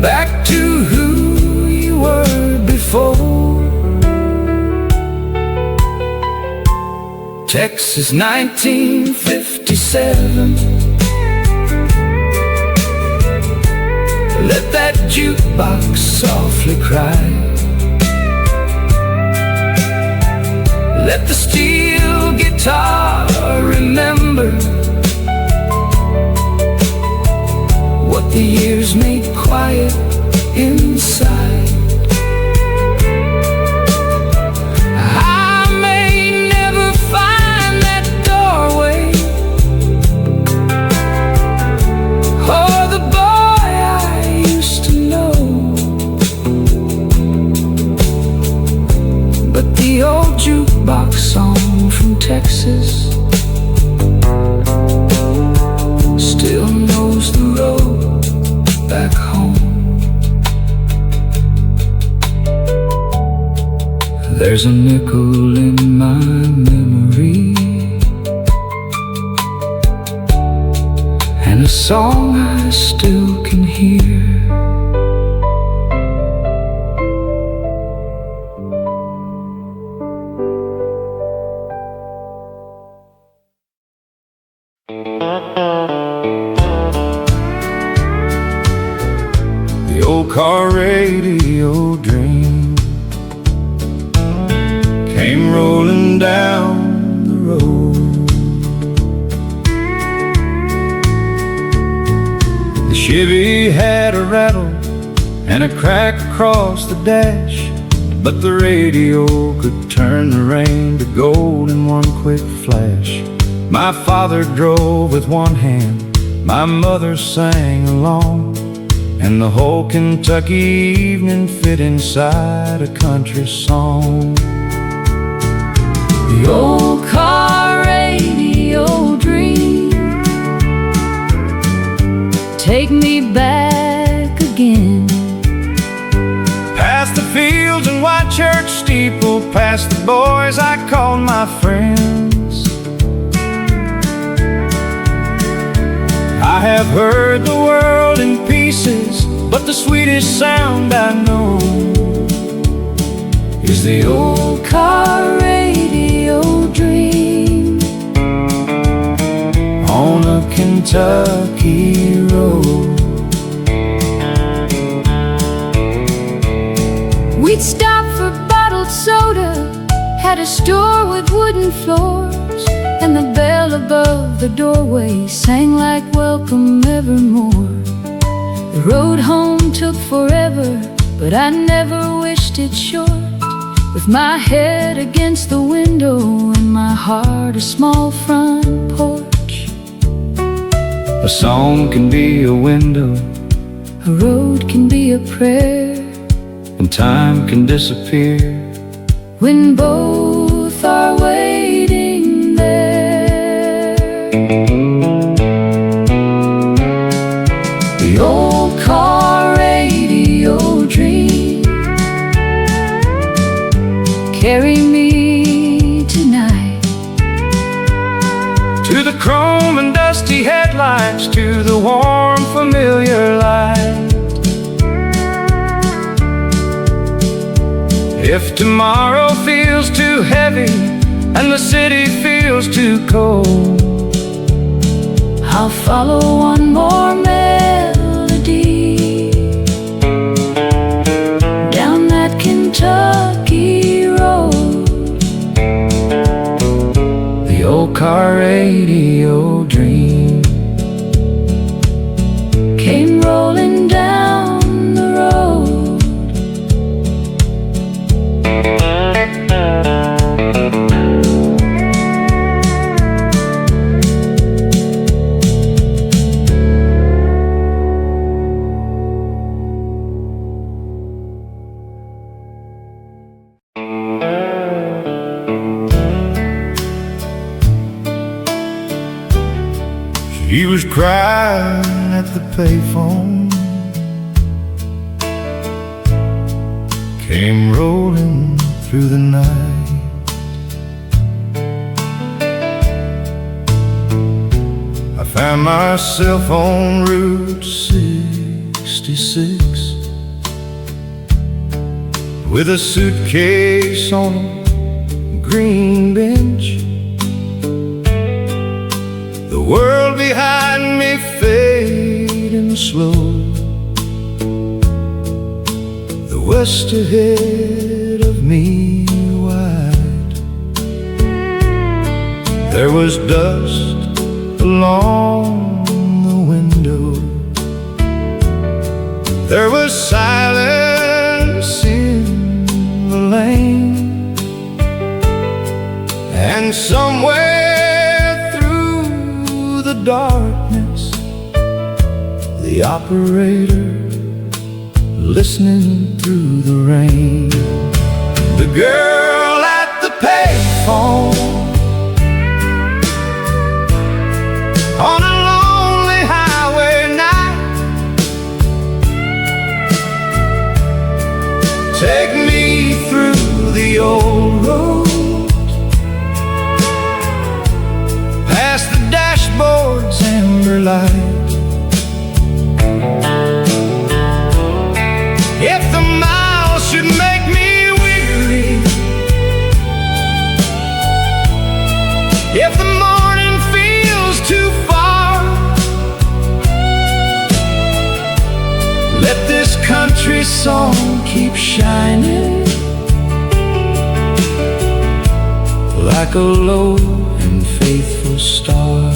back to who you were before. Texas 1957. Let that jukebox softly cry. Let the steel guitar remember what the years made quiet inside. I may never find that doorway or the boy I used to know, but the old jukebox song from Texas still knows the road back home. There's a nickel in my memory and a song I still can hear. The old car radio dream came rolling down the road. The Chevy had a rattle and a crack across the dash, but the radio could turn the rain to gold in one quick flash. My father drove with one hand, my mother sang along, and the whole Kentucky evening fit inside a country song. The old car radio dream, take me back again. Past the fields and white church steeple, past the boys I called my friends. I have heard the world in pieces, but the sweetest sound I know is the old car radio dream on a Kentucky road. We'd stop for bottled soda, had a store with wooden floors, and the bell above the doorway sang like welcome evermore. The road home took forever, but I never wished it short. With my head against the window and my heart a small front porch. A song can be a window, a road can be a prayer, and time can disappear when both are waiting there. The old car radio dream If tomorrow feels too heavy and the city feels too cold, I'll follow one more melody down that Kentucky road. The old car radio dream came rolling down the road. She was crying at the payphone, came rolling through the night. I found myself on Route 66 with a suitcase on a green bench. The world behind me fading slow, the west ahead of me wide. There was dust along the window, there was silence in the lane, and somewhere the darkness, the operator listening through the rain. The girl at the payphone on a lonely highway night. Take me through the old road, past the dashboard's amber light. If the miles should make me weary, if the morning feels too far, let this country song keep shining like a low and faithful star.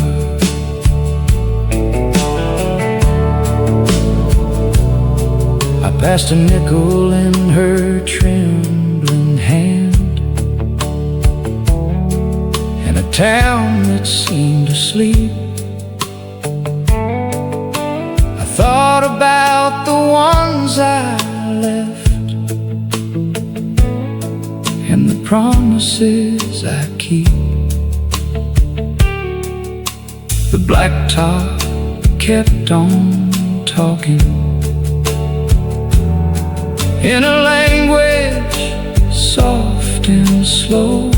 I passed a nickel in her trembling hand, in a town that seemed asleep. I thought about the ones I left and the promises I keep. The blacktop kept on talking in a language soft and slow,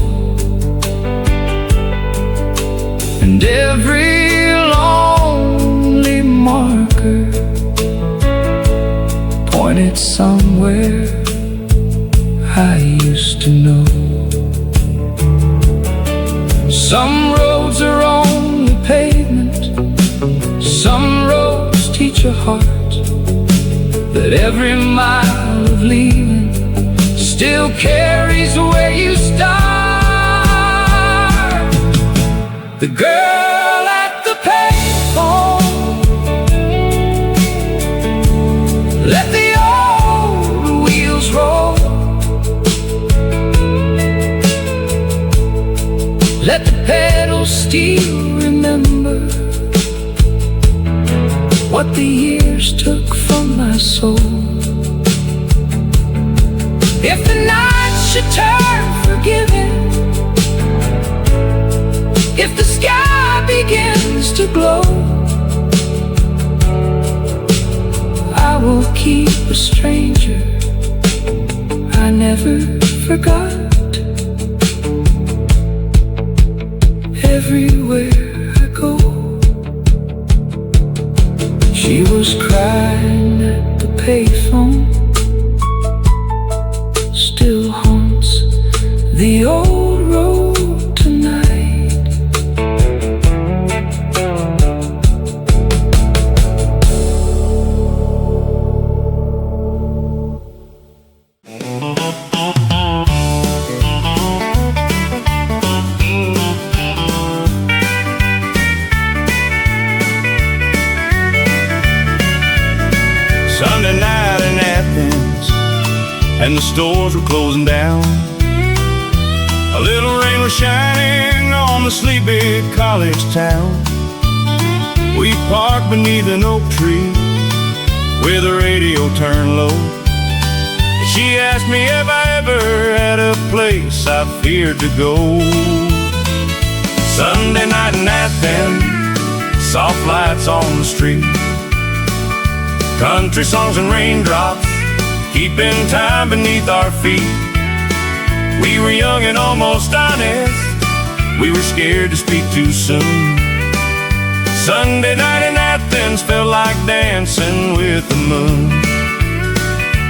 and every lonely marker pointed somewhere I used to know. Some roads are only pavement, some roads teach a heart that every mile of leaving still carries where you start. The girl at the payphone, let the old wheels roll, let the pedals still remember what the years took from my soul. If the nights should turn forgiving, if the sky begins to glow, I will keep a stranger I never forgot. Everywhere I go, she was crying at the payphone, still home. the old road tonight. Sunday night in Athens, and the stores were closing down. A little rain was shining on the sleepy college town. We parked beneath an oak tree with the radio turned low. She asked me if I ever had a place I feared to go. Sunday night in Athens, soft lights on the street, country songs and raindrops keeping time beneath our feet. We were young and almost honest, we were scared to speak too soon. Sunday night in Athens felt like dancing with the moon.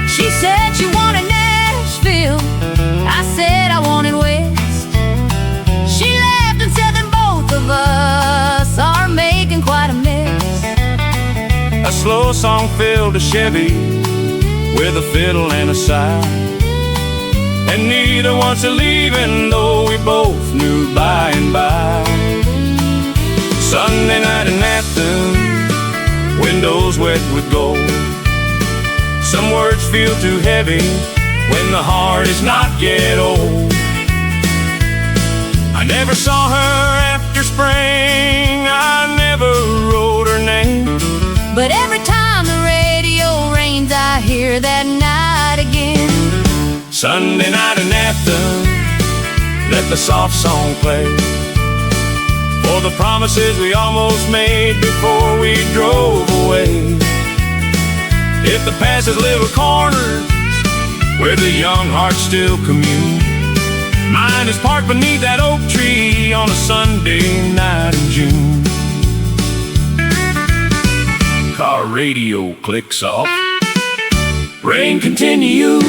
She said she wanted Nashville, I said I wanted West. She laughed and said that both of us are making quite a mess. A slow song filled a Chevy with a fiddle and a sigh, and neither wants to leaving, though we both knew by and by. Sunday night in Athens, windows wet with gold. Some words feel too heavy when the heart is not yet old. I never saw her after spring, I never wrote her name, but every time the radio rains, I hear that night again. Sunday night in Athens, let the soft song play, for the promises we almost made before we drove away. If the past has little corners where the young hearts still commune, mine is parked beneath that oak tree on a Sunday night in June. Car radio clicks off, rain continues.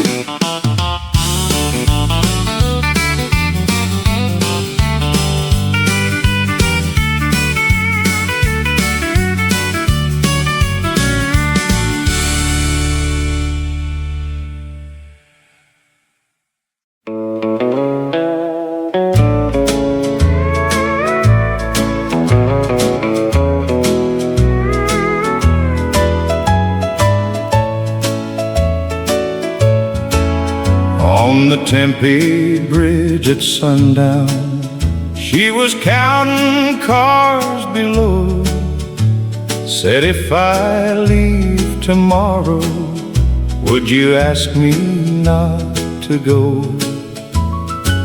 On the Tempe Bridge at sundown, she was counting cars below. Said, if I leave tomorrow, would you ask me not to go?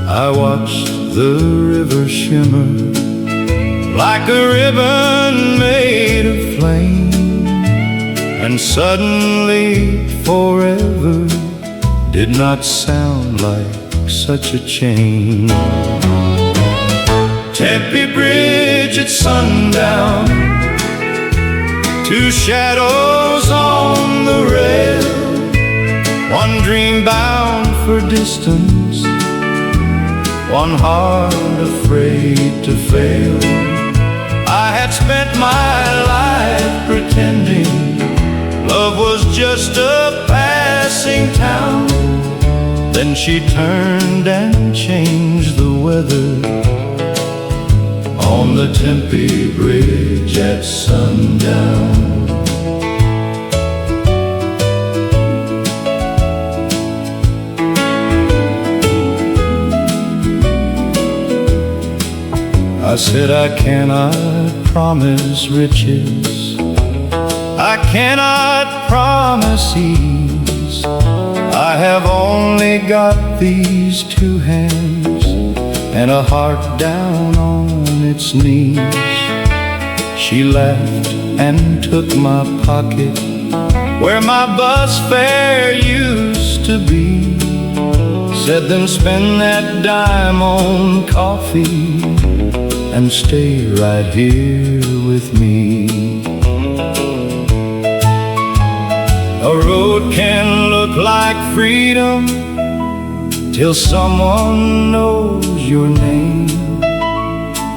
I watched the river shimmer like a ribbon made of flame, and suddenly forever did not sound like such a change. Tempe Bridge at sundown, two shadows on the rail, one dream bound for distance, one heart afraid to fail. I had spent my life pretending love was just a passing town. Then she turned and changed the weather on the Tempe Bridge at sundown. I said, I cannot promise riches, I cannot promise ease. I have only got these two hands and a heart down on its knees. She laughed and took my pocket where my bus fare used to be. Said, then spend that dime on coffee and stay right here with me. A road can look like freedom till someone knows your name.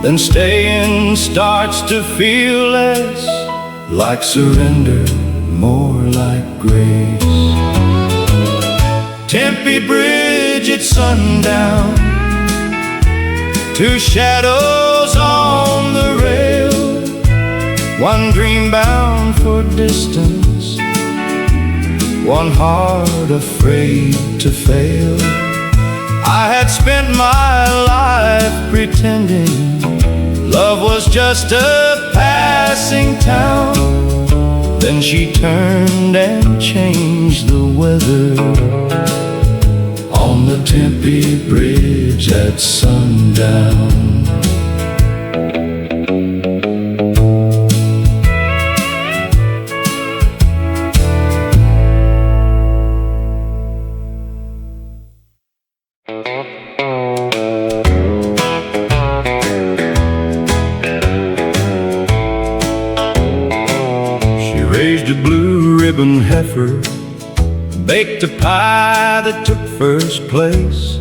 Then staying starts to feel less like surrender, more like grace. Tempe Bridge at sundown, two shadows on the rail, one dream bound for distance, one heart afraid to fail. I had spent my life pretending love was just a passing town. Then she turned and changed the weather on the Tempe Bridge at sundown. Raised a blue ribbon heifer, baked a pie that took first place,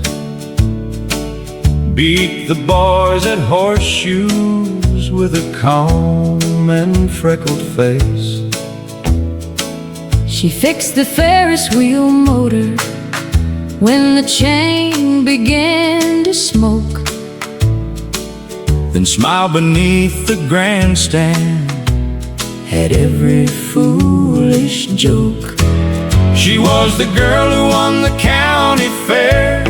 beat the boys at horseshoes with a calm and freckled face. She fixed the Ferris wheel motor when the chain began to smoke, Then smiled beneath the grandstand at every foolish joke. She was the girl who won the county fair,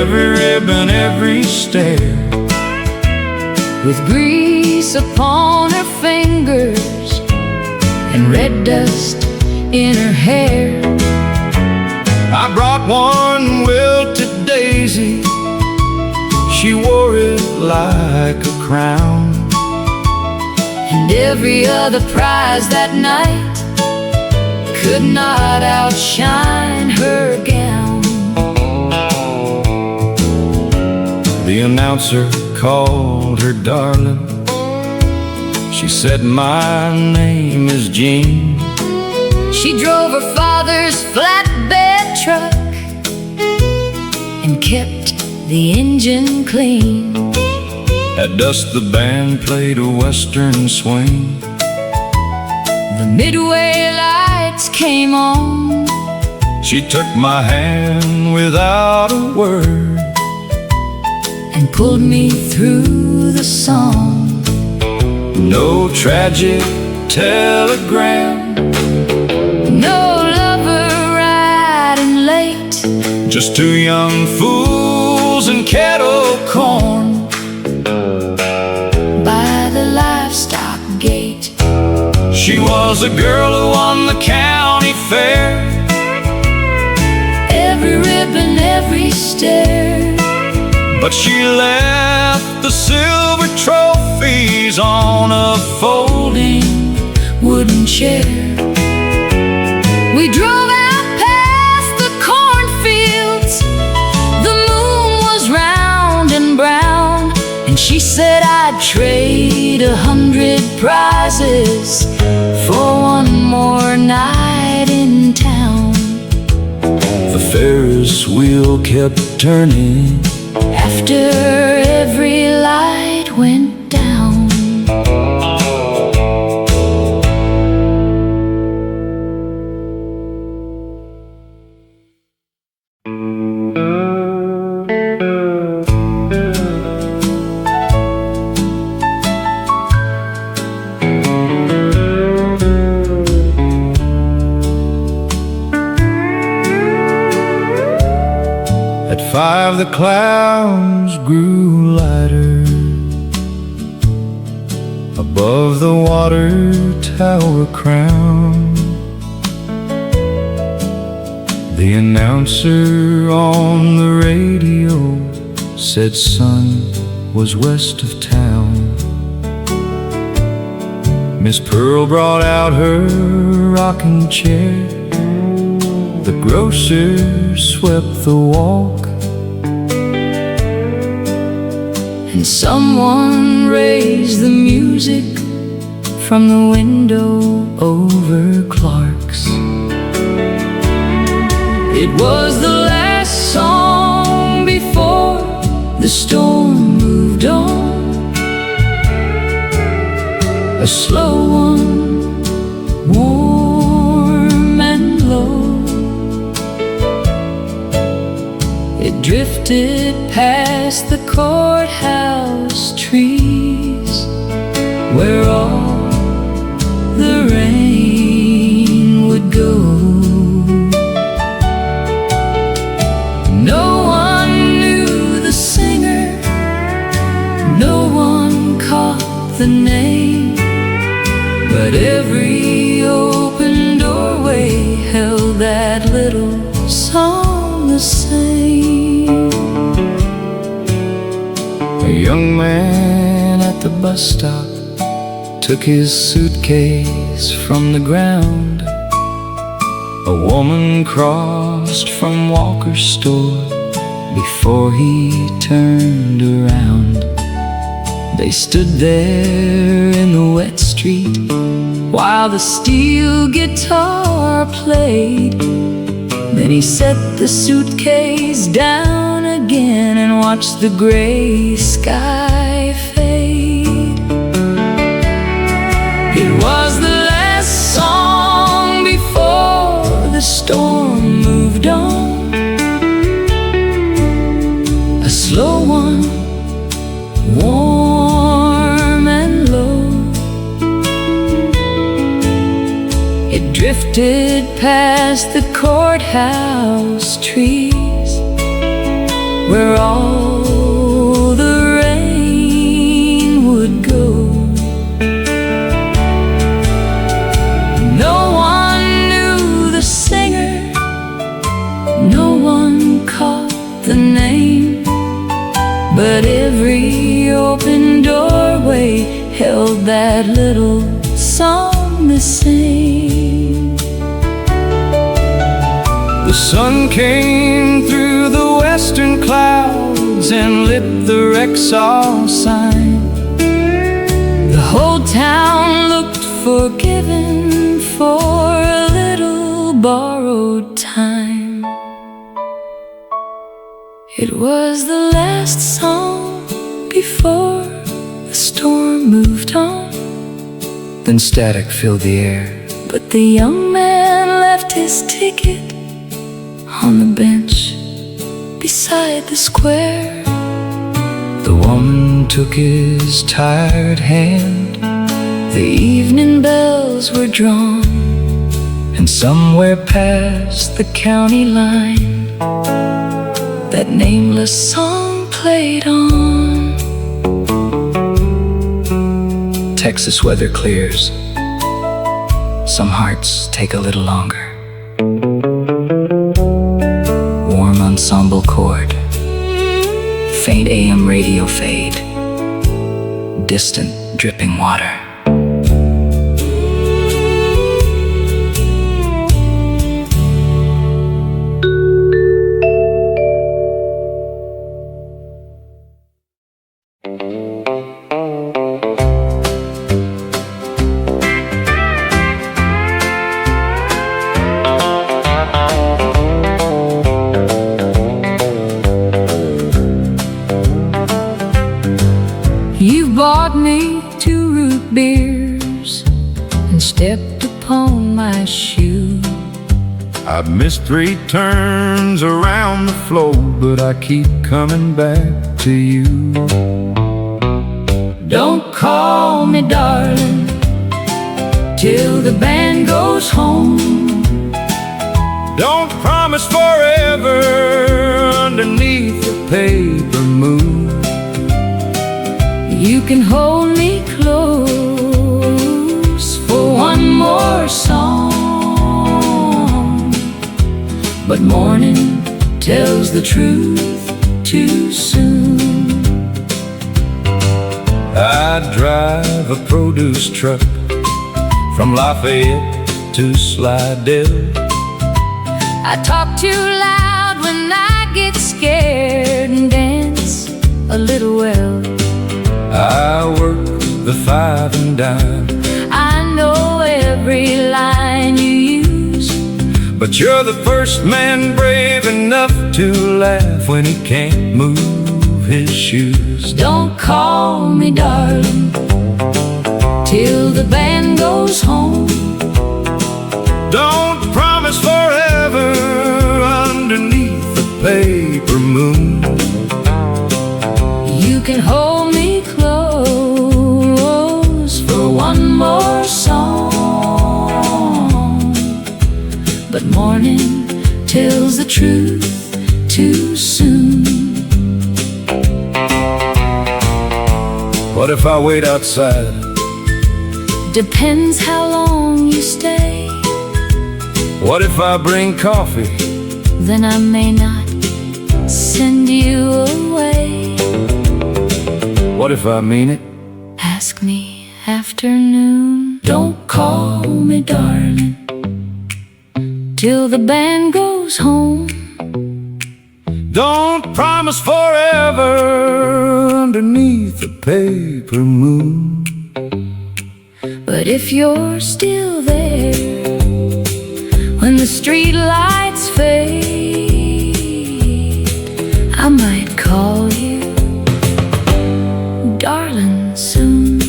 every ribbon, every stair, with grease upon her fingers and red dust in her hair. I brought one wilted daisy, she wore it like a crown, and every other prize that night could not outshine her gown. The announcer called her darling. She said, "My name is Jean." She drove her father's flatbed truck and kept the engine clean. At dusk the band played a western swing. The midway lights came on. She took my hand without a word and pulled me through the song. No tragic telegram, no lover riding late, just two young fools and kettle corn by the livestock gate. She was a girl who won the county fair, every ribbon, every stair, but she left the silver trophies on a folding wooden chair. We drove out past the cornfields. The moon was round and brown, and she said I'd trade 100 prizes for one more night in town. The Ferris wheel kept turning after every light went down. At 5 the clouds grew lighter, above the water tower crown. The announcer on the radio said sun was west of town. Miss Pearl brought out her rocking chair, the grocer swept the walk, and someone raised the music from the window over Clark's. It was the last the storm moved on, a slow one, warm and low. It drifted past the courthouse trees, where all the rain would go. No one knew the singer, no one caught the name, but every open doorway held that little song the same. A young man at the bus stop took his suitcase from the ground. A woman crossed from Walker's store before he turned around. They stood there in the wet street while the steel guitar played. Then he set the suitcase down again and watched the gray sky fade. It was the last song before the storm moved on, a slow one, warm and low. It drifted past the courthouse trees, where all the rain would go. No one knew the singer, no one caught the name, but every open doorway held that little song the same. The sun came through the western clouds and lit the Rexall sign. The whole town looked forgiven for a little borrowed time. It was the last song before the storm moved on. Then static filled the air, but the young man left his ticket on the bench beside the square. The woman took his tired hand. The evening bells were drawn, and somewhere past the county line, that nameless song played on. Texas weather clears. Some hearts take a little longer. Warm ensemble chord, faint AM radio fade, distant dripping water. You've bought me 2 root beers and stepped upon my shoe. I've missed 3 turns around the floor, but I keep coming back to you. Don't call me darling till the band goes home. Don't promise forever underneath the paper moon. You can hold me close for one more song, but morning tells the truth too soon. I drive a produce truck from Lafayette to Slidell. I talk too loud when I get scared and dance a little well. I work the 5 and dime. I know every line you use, but you're the first man brave enough to laugh when he can't move remove his shoes. Don't call me darling till the band goes home. Don't promise forever underneath the paper moon. You can hold me close for one more song, but morning tells the truth too soon. What if I wait outside? Depends how long you stay. What if I bring coffee? Then I may not send you away. What if I mean it? Ask me afternoon. Don't call me darling till the band goes home. Don't promise forever underneath the paper moon. But if you're still there when the street lights fade, I might call you darling soon.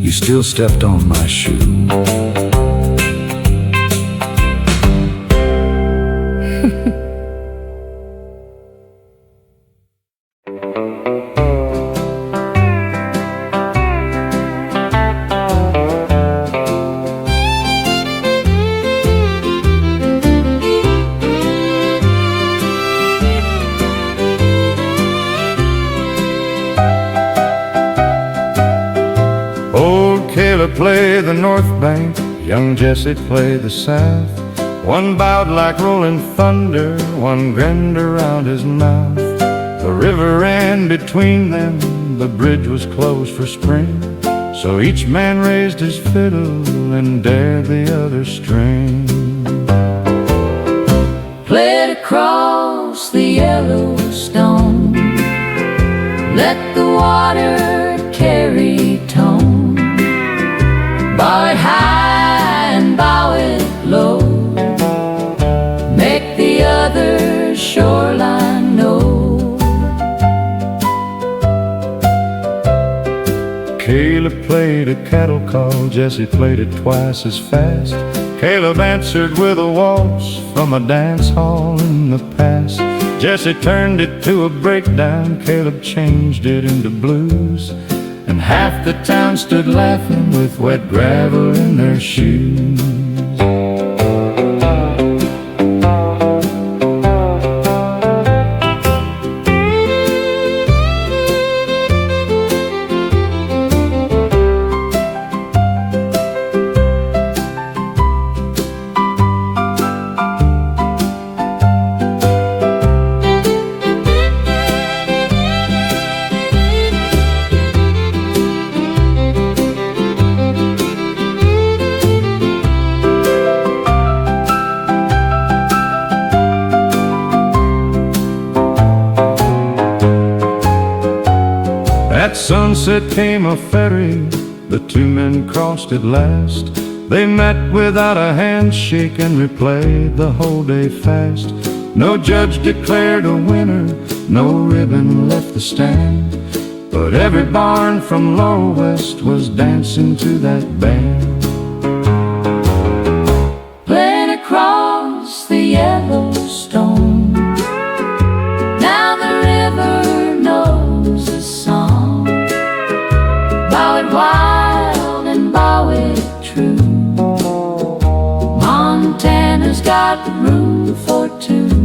You still stepped on my shoe. Old Caleb played the north bank, young Jesse played the south. One bowed like rolling thunder, one grinned around his mouth. The river ran between them, the bridge was closed for spring. So each man raised his fiddle and dared the other string. Played across the Yellowstone, let the water carry tone. Bow it high and bow it low, make the other shoreline know. Caleb played a cattle call, Jesse played it twice as fast. Caleb answered with a waltz from a dance hall in the past. Jesse turned it to a breakdown, Caleb changed it into blues. And half the town stood laughing with wet gravel in their shoes. At sunset came a ferry, the two men crossed at last. They met without a handshake and replayed the whole day fast. No judge declared a winner, no ribbon left the stand, but every barn from Laurel West was dancing to that band. Playing across the Yellowstone, now the river knows a song. Bow it wild and bow it true, Montana's got room for two.